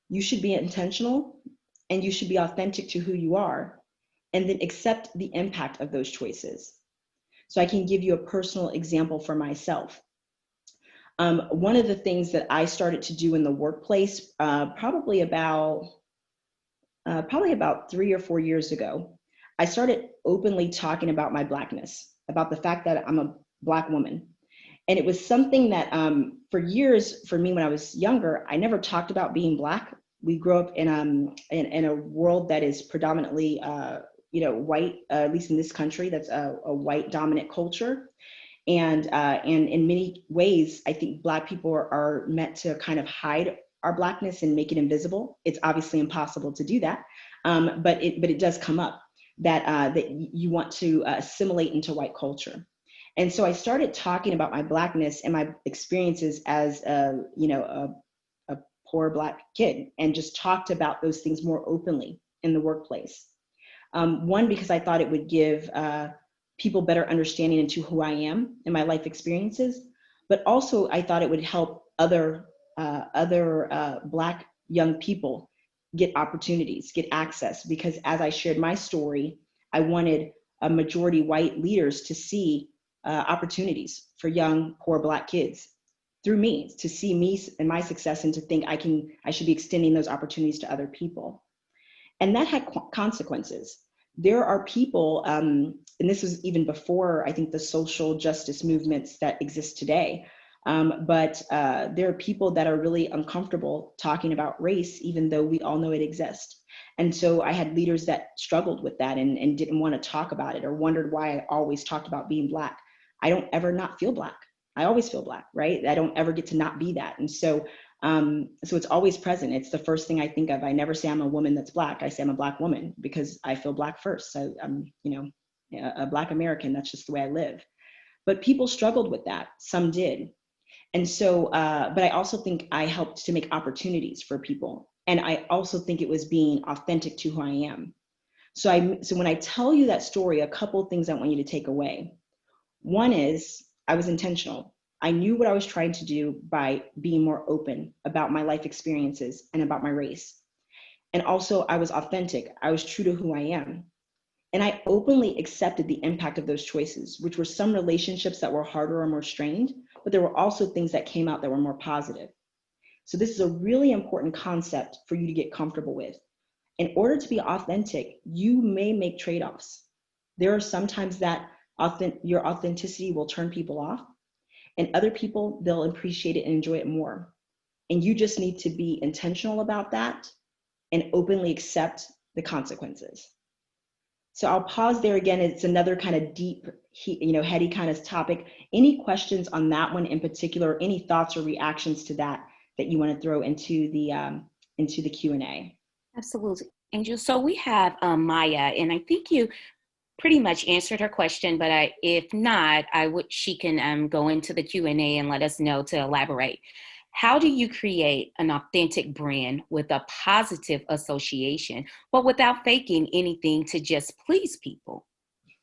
you should be intentional and you should be authentic to who you are, and then accept the impact of those choices. So I can give you a personal example for myself. One of the things that I started to do in the workplace probably about 3 or 4 years ago, I started openly talking about my Blackness, about the fact that I'm a Black woman. And it was something that for years, for me when I was younger, I never talked about being Black. We grew up in a world that is predominantly white, at least in this country, that's a white dominant culture. And in many ways, I think Black people are meant to kind of hide our Blackness and make it invisible. It's obviously impossible to do that, but it does come up that you want to assimilate into white culture. And so I started talking about my Blackness and my experiences as a poor Black kid, and just talked about those things more openly in the workplace. One, because I thought it would give people better understanding into who I am and my life experiences, but also I thought it would help other Black young people get opportunities, get access, because as I shared my story, I wanted a majority white leaders to see opportunities for young, poor Black kids through me, to see me and my success, and to think I should be extending those opportunities to other people. And that had consequences. There are people, and this was even before, I think, the social justice movements that exist today. But there are people that are really uncomfortable talking about race, even though we all know it exists. And so I had leaders that struggled with that and didn't want to talk about it, or wondered why I always talked about being Black. I don't ever not feel Black. I always feel Black, right? I don't ever get to not be that. And so it's always present. It's the first thing I think of. I never say I'm a woman that's Black. I say I'm a Black woman because I feel Black first. So I'm, a Black American. That's just the way I live. But people struggled with that. Some did. And so, but I also think I helped to make opportunities for people. And I also think it was being authentic to who I am. So when I tell you that story, a couple of things I want you to take away. One is I was intentional. I knew what I was trying to do by being more open about my life experiences and about my race. And also I was authentic. I was true to who I am. And I openly accepted the impact of those choices, which were some relationships that were harder or more strained, but there were also things that came out that were more positive. So this is a really important concept for you to get comfortable with. In order to be authentic, you may make trade-offs. There are sometimes that your authenticity will turn people off, and other people, they'll appreciate it and enjoy it more. And you just need to be intentional about that and openly accept the consequences. So I'll pause there again. It's another kind of deep, heady kind of topic. Any questions on that one in particular? Any thoughts or reactions to that you want to throw into the Q&A? Absolutely, Angel. So we have Maya, and I think you pretty much answered her question, but if not, she can go into the Q&A and let us know to elaborate. How do you create an authentic brand with a positive association, but without faking anything to just please people?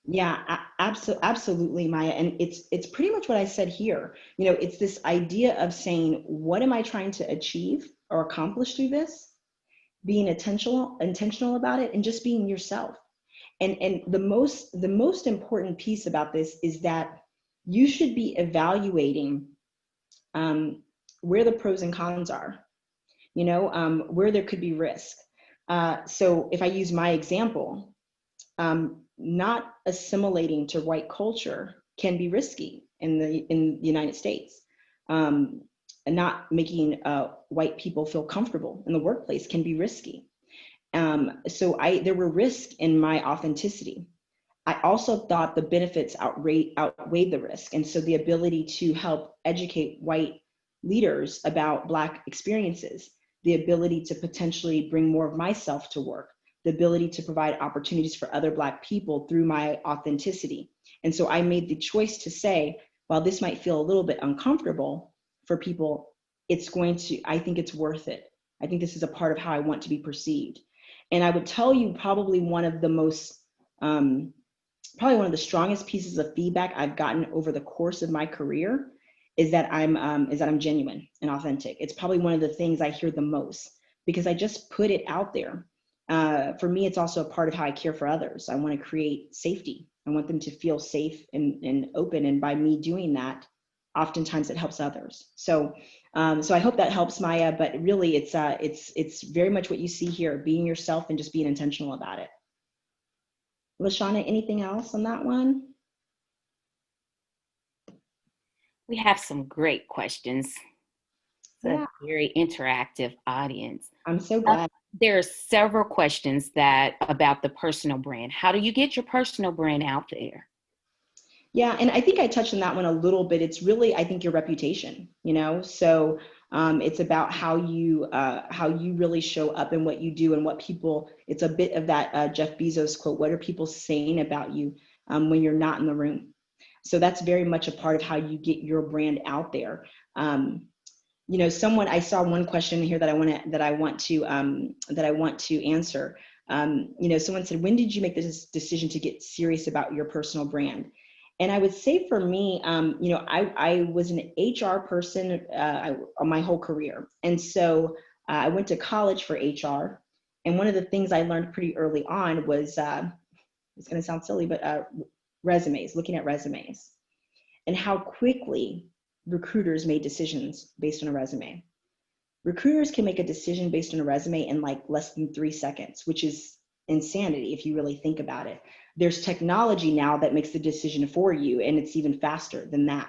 Yeah, absolutely, Maya. And it's pretty much what I said here. It's this idea of saying, what am I trying to achieve or accomplish through this? Being intentional about it, and just being yourself. And the most important piece about this is that you should be evaluating where the pros and cons are, where there could be risk. So if I use my example, not assimilating to white culture can be risky in the United States. And not making white people feel comfortable in the workplace can be risky. So there were risks in my authenticity. I also thought the benefits outweighed the risk. And so the ability to help educate white leaders about Black experiences, the ability to potentially bring more of myself to work, the ability to provide opportunities for other Black people through my authenticity. And so I made the choice to say, while this might feel a little bit uncomfortable for people, I think it's worth it. I think this is a part of how I want to be perceived. And I would tell you probably one of the strongest pieces of feedback I've gotten over the course of my career is that I'm genuine and authentic. It's probably one of the things I hear the most because I just put it out there. For me, it's also a part of how I care for others. I want to create safety. I want them to feel safe and open. And by me doing that, oftentimes it helps others. So I hope that helps, Maya, but really it's very much what you see here, being yourself and just being intentional about it. LaShawna, anything else on that one? We have some great questions. It's a very interactive audience. I'm so glad. There are several questions about the personal brand. How do you get your personal brand out there? Yeah, and I think I touched on that one a little bit. It's really, I think, your reputation, so it's about how you really show up and what you do and what people, it's a bit of that Jeff Bezos quote, what are people saying about you when you're not in the room? So that's very much a part of how you get your brand out there. I saw one question here that I want to answer. Someone said, when did you make this decision to get serious about your personal brand? And I would say for me, I was an HR person my whole career. And so I went to college for HR. And one of the things I learned pretty early on was, it's going to sound silly, but resumes, looking at resumes. and how quickly recruiters made decisions based on a resume. Recruiters can make a decision based on a resume in like less than 3 seconds, which is insanity if you really think about it. There's technology now that makes the decision for you, and it's even faster than that.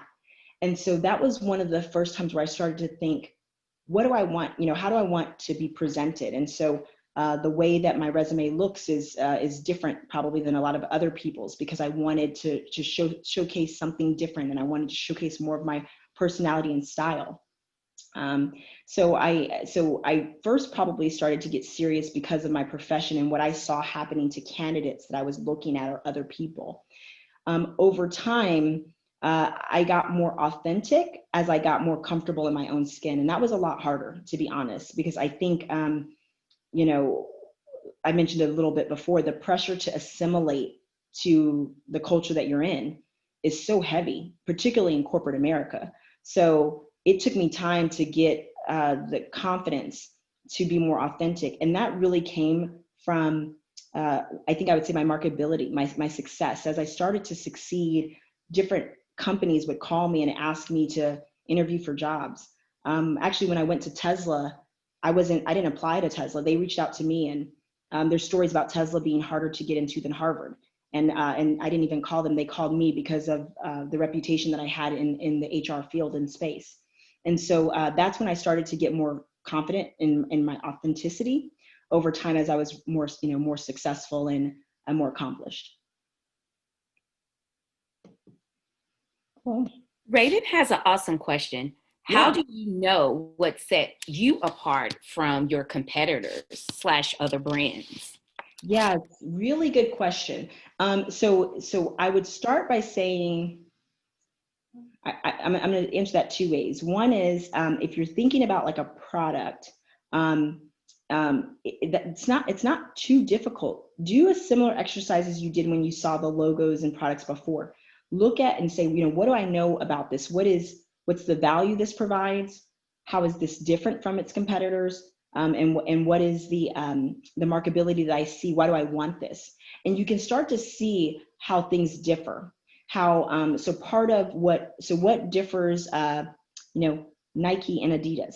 And so that was one of the first times where I started to think, what do I want? How do I want to be presented? And so the way that my resume looks is different probably than a lot of other people's, because I wanted to showcase something different, and I wanted to showcase more of my personality and style. So I first probably started to get serious because of my profession and what I saw happening to candidates that I was looking at or other people. Over time, I got more authentic as I got more comfortable in my own skin. And that was a lot harder, to be honest, because I think, I mentioned a little bit before, the pressure to assimilate to the culture that you're in is so heavy, particularly in corporate America. So it took me time to get the confidence to be more authentic. And that really came from, I think I would say, my marketability, my success. As I started to succeed, different companies would call me and ask me to interview for jobs. Actually, when I went to Tesla, I didn't apply to Tesla. They reached out to me, and there's stories about Tesla being harder to get into than Harvard. And I didn't even call them. They called me because of the reputation that I had in the HR field in space. And so that's when I started to get more confident in my authenticity over time as I was more successful and more accomplished. Cool. Raven has an awesome question. How Yeah. do you know what set you apart from your competitors / other brands? Yeah, really good question. So I would start by saying, I'm going to answer that two ways. One is if you're thinking about like a product, it's not too difficult. Do a similar exercise as you did when you saw the logos and products before. Look at and say, what do I know about this? What's the value this provides? How is this different from its competitors? And what is the marketability that I see? Why do I want this? And you can start to see how things differ. What differs, Nike and Adidas?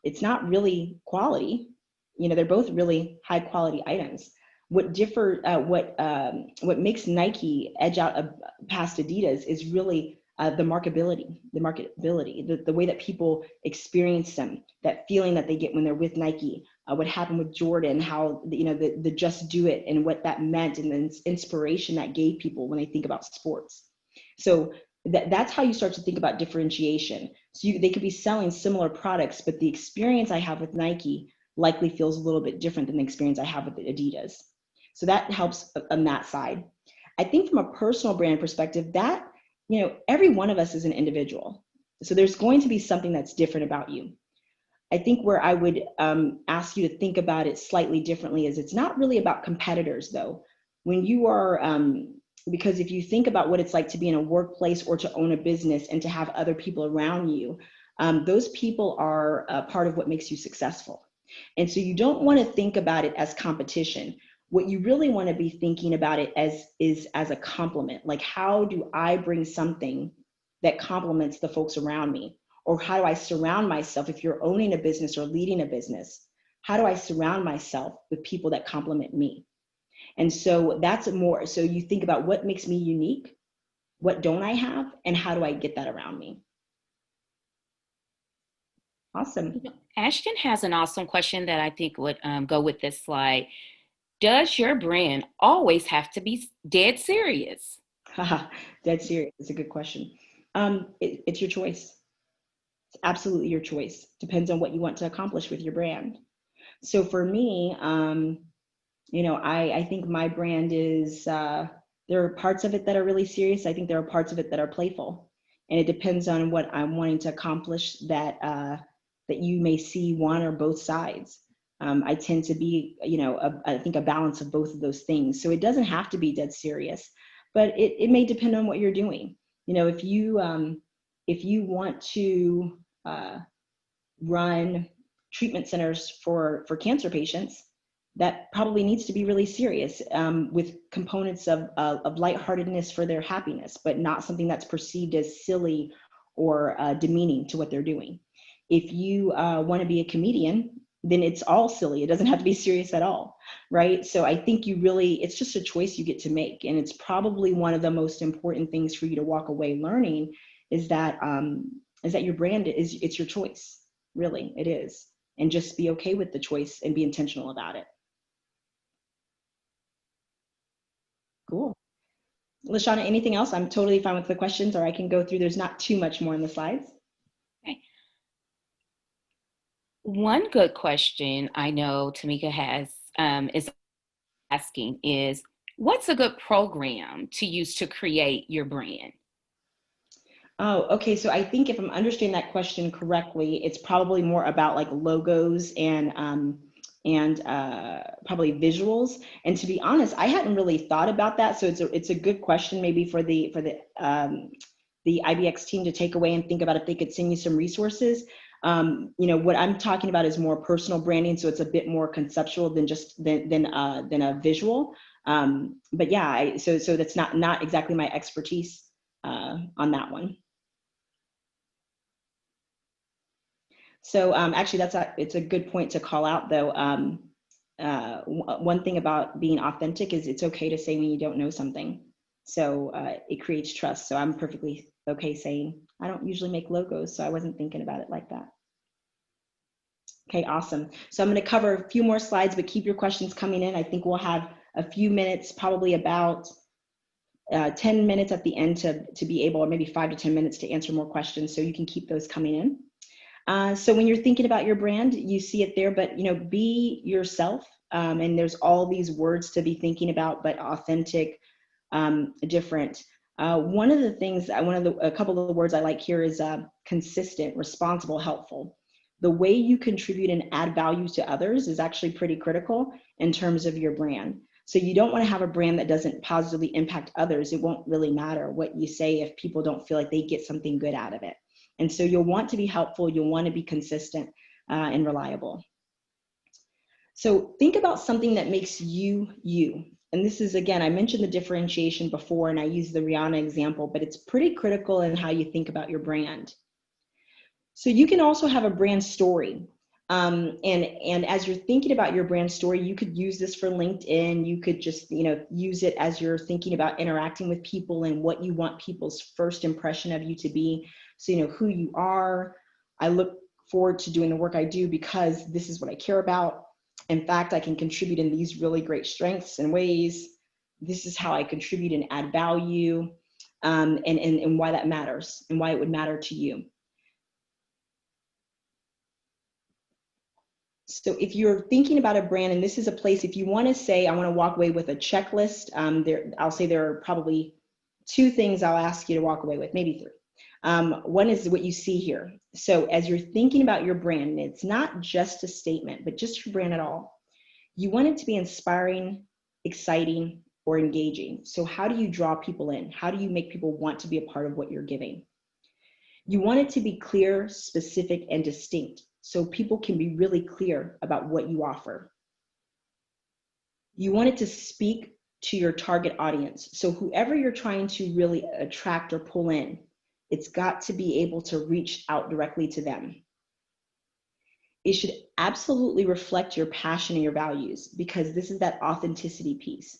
It's not really quality. They're both really high quality items. What makes Nike edge out past Adidas is really the marketability, the way that people experience them, that feeling that they get when they're with Nike, what happened with Jordan, how the just do it and what that meant, and the inspiration that gave people when they think about sports. So that's how you start to think about differentiation. So they could be selling similar products, but the experience I have with Nike likely feels a little bit different than the experience I have with Adidas. So that helps on that side. I think from a personal brand perspective, that every one of us is an individual. So there's going to be something that's different about you. I think where I would ask you to think about it slightly differently is it's not really about competitors, though. When you are, because if you think about what it's like to be in a workplace or to own a business and to have other people around you, those people are part of what makes you successful. And so you don't want to think about it as competition. What you really want to be thinking about it as a compliment. Like, how do I bring something that complements the folks around me? Or how do I surround myself? If you're owning a business or leading a business, how do I surround myself with people that complement me? And so so you think about what makes me unique, what don't I have, and how do I get that around me? Awesome. Ashton has an awesome question that I think would go with this slide. Does your brand always have to be dead serious? Dead serious. It's a good question. It's your choice. It's absolutely your choice. Depends on what you want to accomplish with your brand. So for me, I think my brand is, there are parts of it that are really serious. I think there are parts of it that are playful. And it depends on what I'm wanting to accomplish that you may see one or both sides. I tend to be, I think a balance of both of those things. So it doesn't have to be dead serious, but it may depend on what you're doing. If you want to run treatment centers for cancer patients, that probably needs to be really serious, with components of lightheartedness for their happiness, but not something that's perceived as silly or demeaning to what they're doing. If you want to be a comedian, then it's all silly. It doesn't have to be serious at all, right? So I think it's just a choice you get to make. And it's probably one of the most important things for you to walk away learning is that your brand it's your choice. Really, it is. And just be okay with the choice and be intentional about it. Cool. Lashana, anything else? I'm totally fine with the questions, or I can go through. There's not too much more in the slides. Okay. One good question I know Tamika has is asking is, what's a good program to use to create your brand? Oh, okay. So I think if I'm understanding that question correctly, it's probably more about like logos and probably visuals. And to be honest, I hadn't really thought about that. So it's a good question maybe for the IBX team to take away and think about if they could send you some resources. What I'm talking about is more personal branding, so it's a bit more conceptual than just than a visual. But yeah, so that's not exactly my expertise on that one. So actually, it's a good point to call out, though. One thing about being authentic is it's okay to say when you don't know something. So it creates trust. So I'm perfectly okay saying I don't usually make logos, so I wasn't thinking about it like that. Okay, awesome. So I'm going to cover a few more slides, but keep your questions coming in. I think we'll have a few minutes, probably about 10 minutes at the end to be able, or maybe 5 to 10 minutes to answer more questions. So you can keep those coming in. So when you're thinking about your brand, you see it there, but be yourself. And there's all these words to be thinking about, but authentic, different. One of the things, a couple of the words I like here is consistent, responsible, helpful. The way you contribute and add value to others is actually pretty critical in terms of your brand. So you don't want to have a brand that doesn't positively impact others. It won't really matter what you say if people don't feel like they get something good out of it. And so you'll want to be helpful, you'll want to be consistent and reliable. So think about something that makes you, you. And this is, again, I mentioned the differentiation before and I used the Rihanna example, but it's pretty critical in how you think about your brand. So you can also have a brand story. And as you're thinking about your brand story, you could use this for LinkedIn. You could just, use it as you're thinking about interacting with people and what you want people's first impression of you to be. So, who you are. I look forward to doing the work I do because this is what I care about. In fact, I can contribute in these really great strengths and ways. This is how I contribute and add value, and why that matters and why it would matter to you. So if you're thinking about a brand, and this is a place, if you want to say, I want to walk away with a checklist, I'll say there are probably 2 things I'll ask you to walk away with, maybe 3. One is what you see here. So as you're thinking about your brand, and it's not just a statement, but just your brand at all, you want it to be inspiring, exciting, or engaging. So how do you draw people in? How do you make people want to be a part of what you're giving? You want it to be clear, specific, and distinct, so people can be really clear about what you offer. You want it to speak to your target audience. So whoever you're trying to really attract or pull in, it's got to be able to reach out directly to them. It should absolutely reflect your passion and your values, because this is that authenticity piece.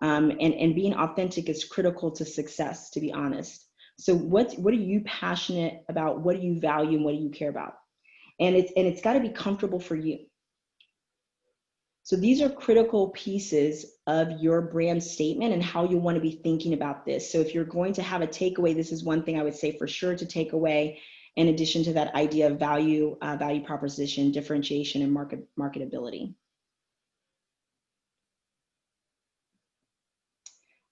And being authentic is critical to success, to be honest. So what are you passionate about? What do you value and what do you care about? And it's got to be comfortable for you. So these are critical pieces of your brand statement and how you want to be thinking about this. So if you're going to have a takeaway, this is one thing I would say for sure to take away, in addition to that idea of value proposition, differentiation, and marketability.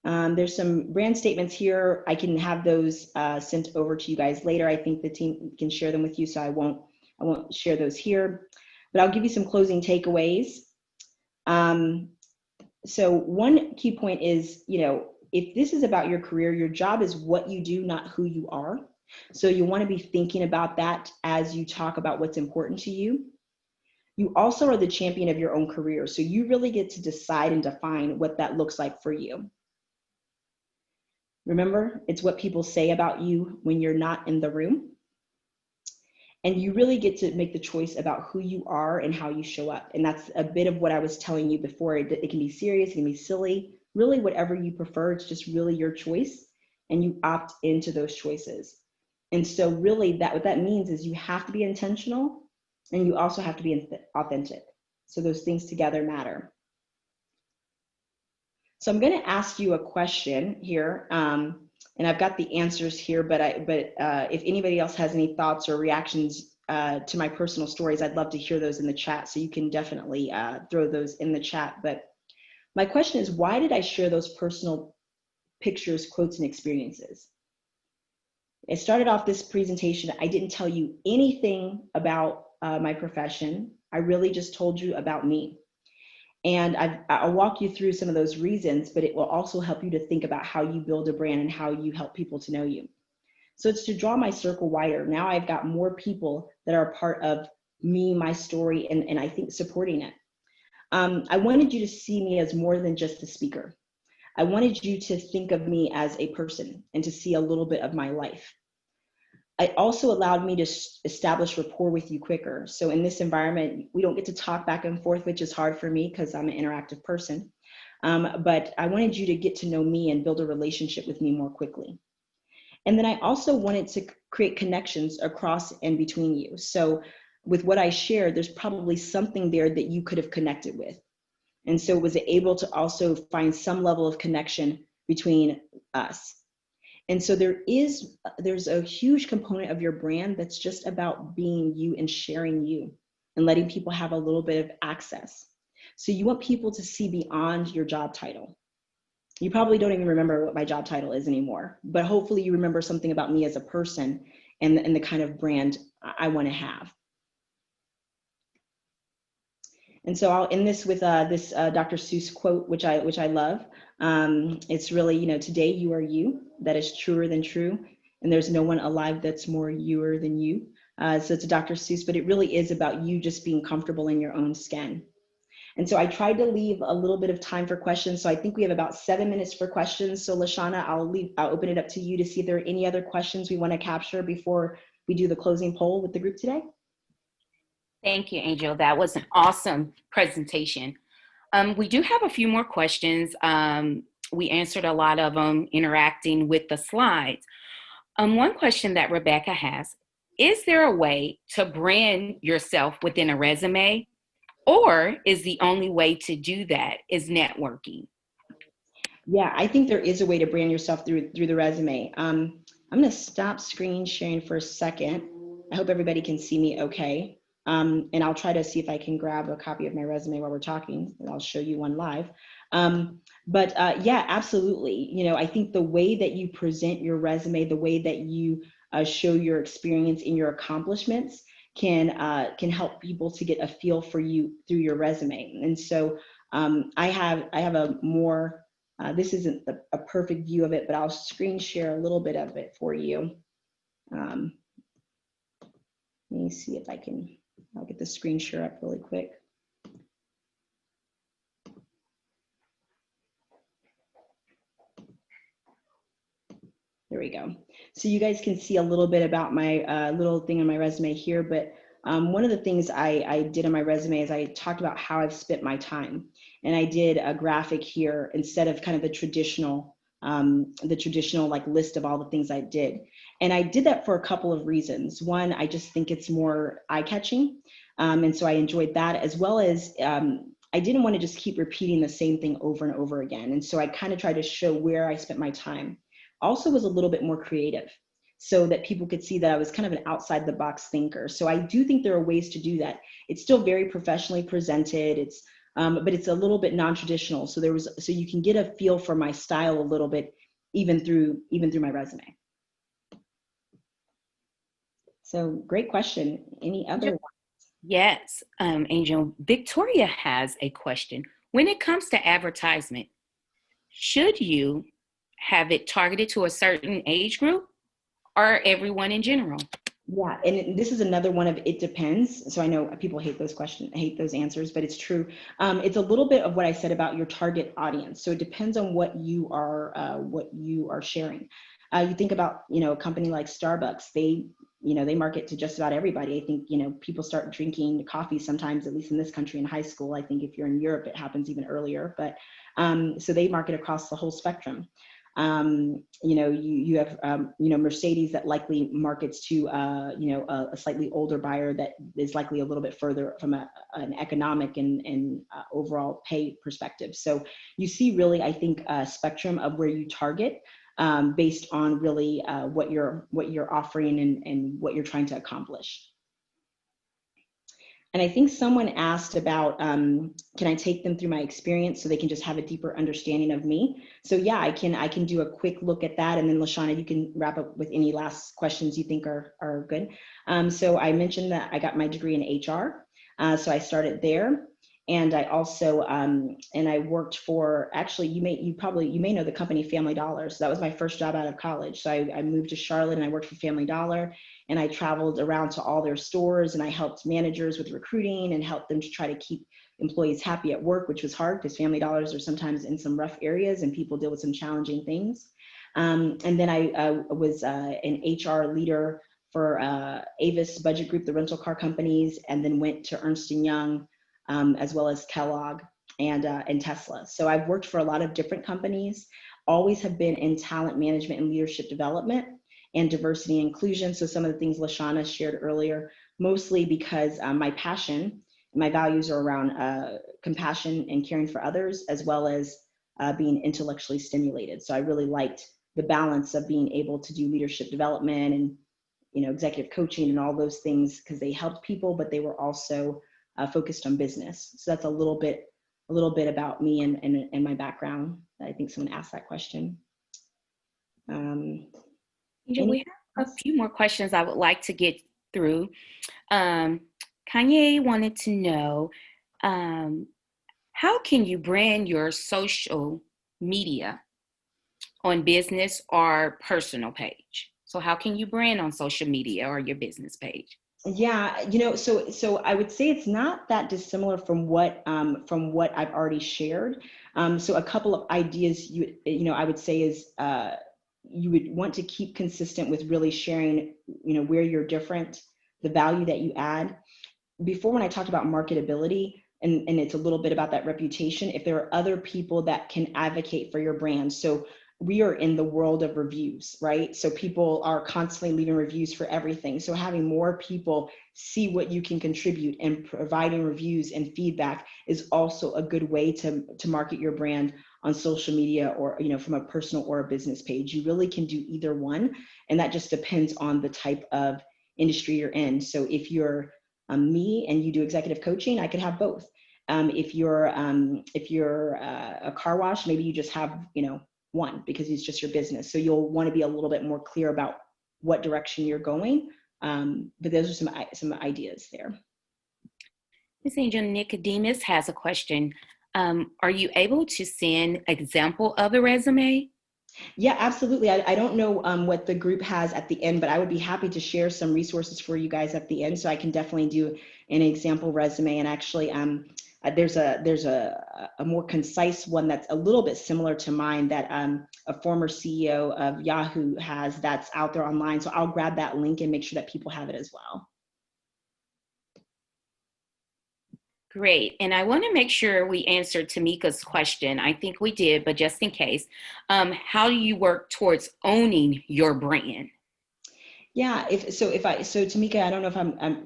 There's some brand statements here. I can have those sent over to you guys later. I think the team can share them with you, so I won't share those here, but I'll give you some closing takeaways. So one key point is, if this is about your career, your job is what you do, not who you are. So you want to be thinking about that as you talk about what's important to you. You also are the champion of your own career. So you really get to decide and define what that looks like for you. Remember, it's what people say about you when you're not in the room. And you really get to make the choice about who you are and how you show up. And that's a bit of what I was telling you before. It can be serious, it can be silly, really whatever you prefer. It's just really your choice, and you opt into those choices. And so really what that means is you have to be intentional, and you also have to be authentic. So those things together matter. So I'm going to ask you a question here. And I've got the answers here, but if anybody else has any thoughts or reactions to my personal stories, I'd love to hear those in the chat. So you can definitely throw those in the chat. But my question is, why did I share those personal pictures, quotes, and experiences? I started off this presentation, I didn't tell you anything about my profession. I really just told you about me. And I'll walk you through some of those reasons, but it will also help you to think about how you build a brand and how you help people to know you. So it's to draw my circle wider. Now I've got more people that are a part of me, my story, and I think supporting it. I wanted you to see me as more than just a speaker. I wanted you to think of me as a person and to see a little bit of my life. It also allowed me to establish rapport with you quicker. So in this environment, we don't get to talk back and forth, which is hard for me because I'm an interactive person. But I wanted you to get to know me and build a relationship with me more quickly. And then I also wanted to create connections across and between you. So with what I shared, there's probably something there that you could have connected with. And so was able to also find some level of connection between us. And so there's a huge component of your brand that's just about being you and sharing you and letting people have a little bit of access. So you want people to see beyond your job title. You probably don't even remember what my job title is anymore, but hopefully you remember something about me as a person and the kind of brand I want to have. And so I'll end this with this Dr. Seuss quote, which I love. It's really, today you are you. That is truer than true. And there's no one alive that's more youer than you. So it's a Dr. Seuss, but it really is about you just being comfortable in your own skin. And so I tried to leave a little bit of time for questions. So I think we have about 7 minutes for questions. So Lashana, I'll open it up to you to see if there are any other questions we want to capture before we do the closing poll with the group today. Thank you, Angel. That was an awesome presentation. We do have a few more questions. We answered a lot of them interacting with the slides. One question that Rebecca has, is there a way to brand yourself within a resume, or is the only way to do that is networking? Yeah, I think there is a way to brand yourself through the resume. I'm going to stop screen sharing for a second. I hope everybody can see me okay. And I'll try to see if I can grab a copy of my resume while we're talking, and I'll show you one live. Yeah, absolutely. I think the way that you present your resume, the way that you show your experience and your accomplishments can help people to get a feel for you through your resume. And so I have a more, this isn't a perfect view of it, but I'll screen share a little bit of it for you. Let me see if I'll get the screen share up really quick. There we go. So you guys can see a little bit about my little thing on my resume here, but one of the things I did on my resume is I talked about how I've spent my time. And I did a graphic here instead of kind of the traditional like list of all the things I did. And I did that for a couple of reasons. One, I just think it's more eye-catching. And so I enjoyed that, as well as I didn't want to just keep repeating the same thing over and over again. And so I kind of tried to show where I spent my time. Also was a little bit more creative so that people could see that I was kind of an outside the box thinker. So I do think there are ways to do that. It's still very professionally presented. But it's a little bit non-traditional. So you can get a feel for my style a little bit, even through my resume. So great question. Any other ones? Yes, Angel. Victoria has a question. When it comes to advertisement, should you have it targeted to a certain age group or everyone in general? Yeah, and this is another one of it depends. So I know people hate those questions, hate those answers, but it's true. It's a little bit of what I said about your target audience. So it depends on what you are sharing. You think about, a company like Starbucks. They market to just about everybody. I think, people start drinking coffee sometimes, at least in this country, in high school. I think if you're in Europe, it happens even earlier. But so they market across the whole spectrum. You have Mercedes that likely markets to a slightly older buyer that is likely a little bit further from an economic and overall pay perspective. So you see really, I think, a spectrum of where you target based on really what you're offering and what you're trying to accomplish. And I think someone asked about, can I take them through my experience so they can just have a deeper understanding of me? So yeah, I can do a quick look at that. And then LaShawna, you can wrap up with any last questions you think are good. So I mentioned that I got my degree in HR. So I started there. And I also, and I worked for, actually, you may know the company Family Dollar. So that was my first job out of college. So I moved to Charlotte and I worked for Family Dollar. And I traveled around to all their stores and I helped managers with recruiting and helped them to try to keep employees happy at work, which was hard because Family Dollars are sometimes in some rough areas and people deal with some challenging things. And then I was an HR leader for Avis Budget Group, the rental car companies, and then went to Ernst & Young, as well as Kellogg and Tesla. So I've worked for a lot of different companies, always have been in talent management and leadership development and diversity and inclusion. So some of the things LaShawna shared earlier, mostly because my passion, my values are around compassion and caring for others, as well as being intellectually stimulated. So I really liked the balance of being able to do leadership development and executive coaching and all those things because they helped people, but they were also focused on business. So that's a little bit about me and my background. I think someone asked that question. Angel, we have a few more questions I would like to get through. Kanye wanted to know, how can you brand your social media on business or personal page? So how can you brand on social media or your business page? Yeah, so I would say it's not that dissimilar from what I've already shared. So a couple of ideas I would say is you would want to keep consistent with really sharing where you're different, the value that you add. Before, when I talked about marketability, and it's a little bit about that reputation, if there are other people that can advocate for your brand. So we are in the world of reviews, right? So people are constantly leaving reviews for everything. So having more people see what you can contribute and providing reviews and feedback is also a good way to market your brand on social media or from a personal or a business page. You really can do either one, and that just depends on the type of industry you're in. So if you're me and you do executive coaching, I could have both. If you're a car wash, maybe you just have one because it's just your business. So you'll want to be a little bit more clear about what direction you're going. But those are some ideas there. Ms. Angel, Nicodemus has a question. Are you able to send example of the resume? Yeah, absolutely. I don't know what the group has at the end, but I would be happy to share some resources for you guys at the end. So I can definitely do an example resume. And actually, there's a more concise one that's a little bit similar to mine that a former CEO of Yahoo has that's out there online. So I'll grab that link and make sure that people have it as well. Great. And I want to make sure we answered Tamika's question. I think we did, but just in case, how do you work towards owning your brand? Yeah, so Tamika, I don't know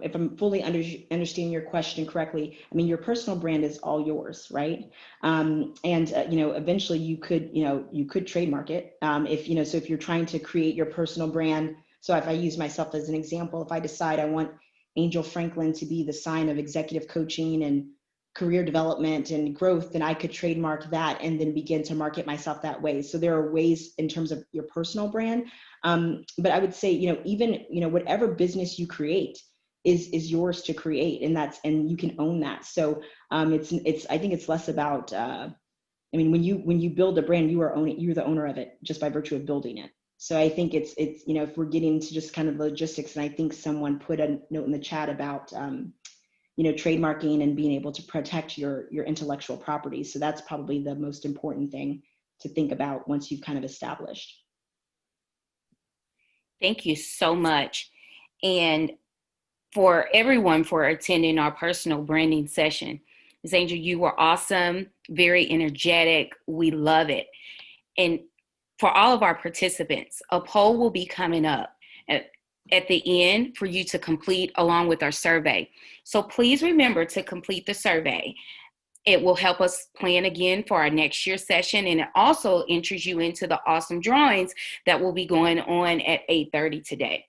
if I'm fully understanding your question correctly. I mean, your personal brand is all yours, right? And eventually you could trademark it. So if you're trying to create your personal brand, so if I use myself as an example, if I decide I want Angel Franklin to be the sign of executive coaching and career development and growth, then I could trademark that and then begin to market myself that way. So there are ways in terms of your personal brand. But I would say, even, whatever business you create is yours to create, and you can own that. So I think it's less about, when you build a brand, you're the owner of it just by virtue of building it. So I think it's, if we're getting into just kind of logistics, and I think someone put a note in the chat about, trademarking and being able to protect your intellectual property. So that's probably the most important thing to think about once you've kind of established. Thank you so much. And for everyone for attending our personal branding session. Ms. Angel, you were awesome, very energetic. We love it. And for all of our participants, a poll will be coming up at the end for you to complete along with our survey. So please remember to complete the survey. It will help us plan again for our next year's session, and it also enters you into the awesome drawings that will be going on at 8:30 today.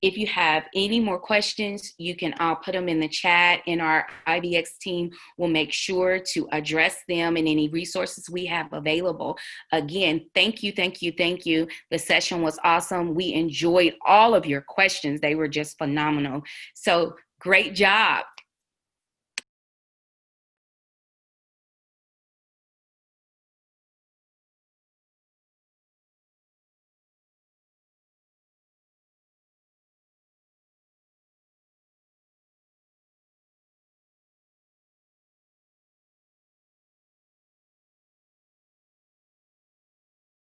If you have any more questions, you can all put them in the chat, and our IBX team will make sure to address them and any resources we have available. Again, thank you, thank you, thank you. The session was awesome. We enjoyed all of your questions. They were just phenomenal. So great job.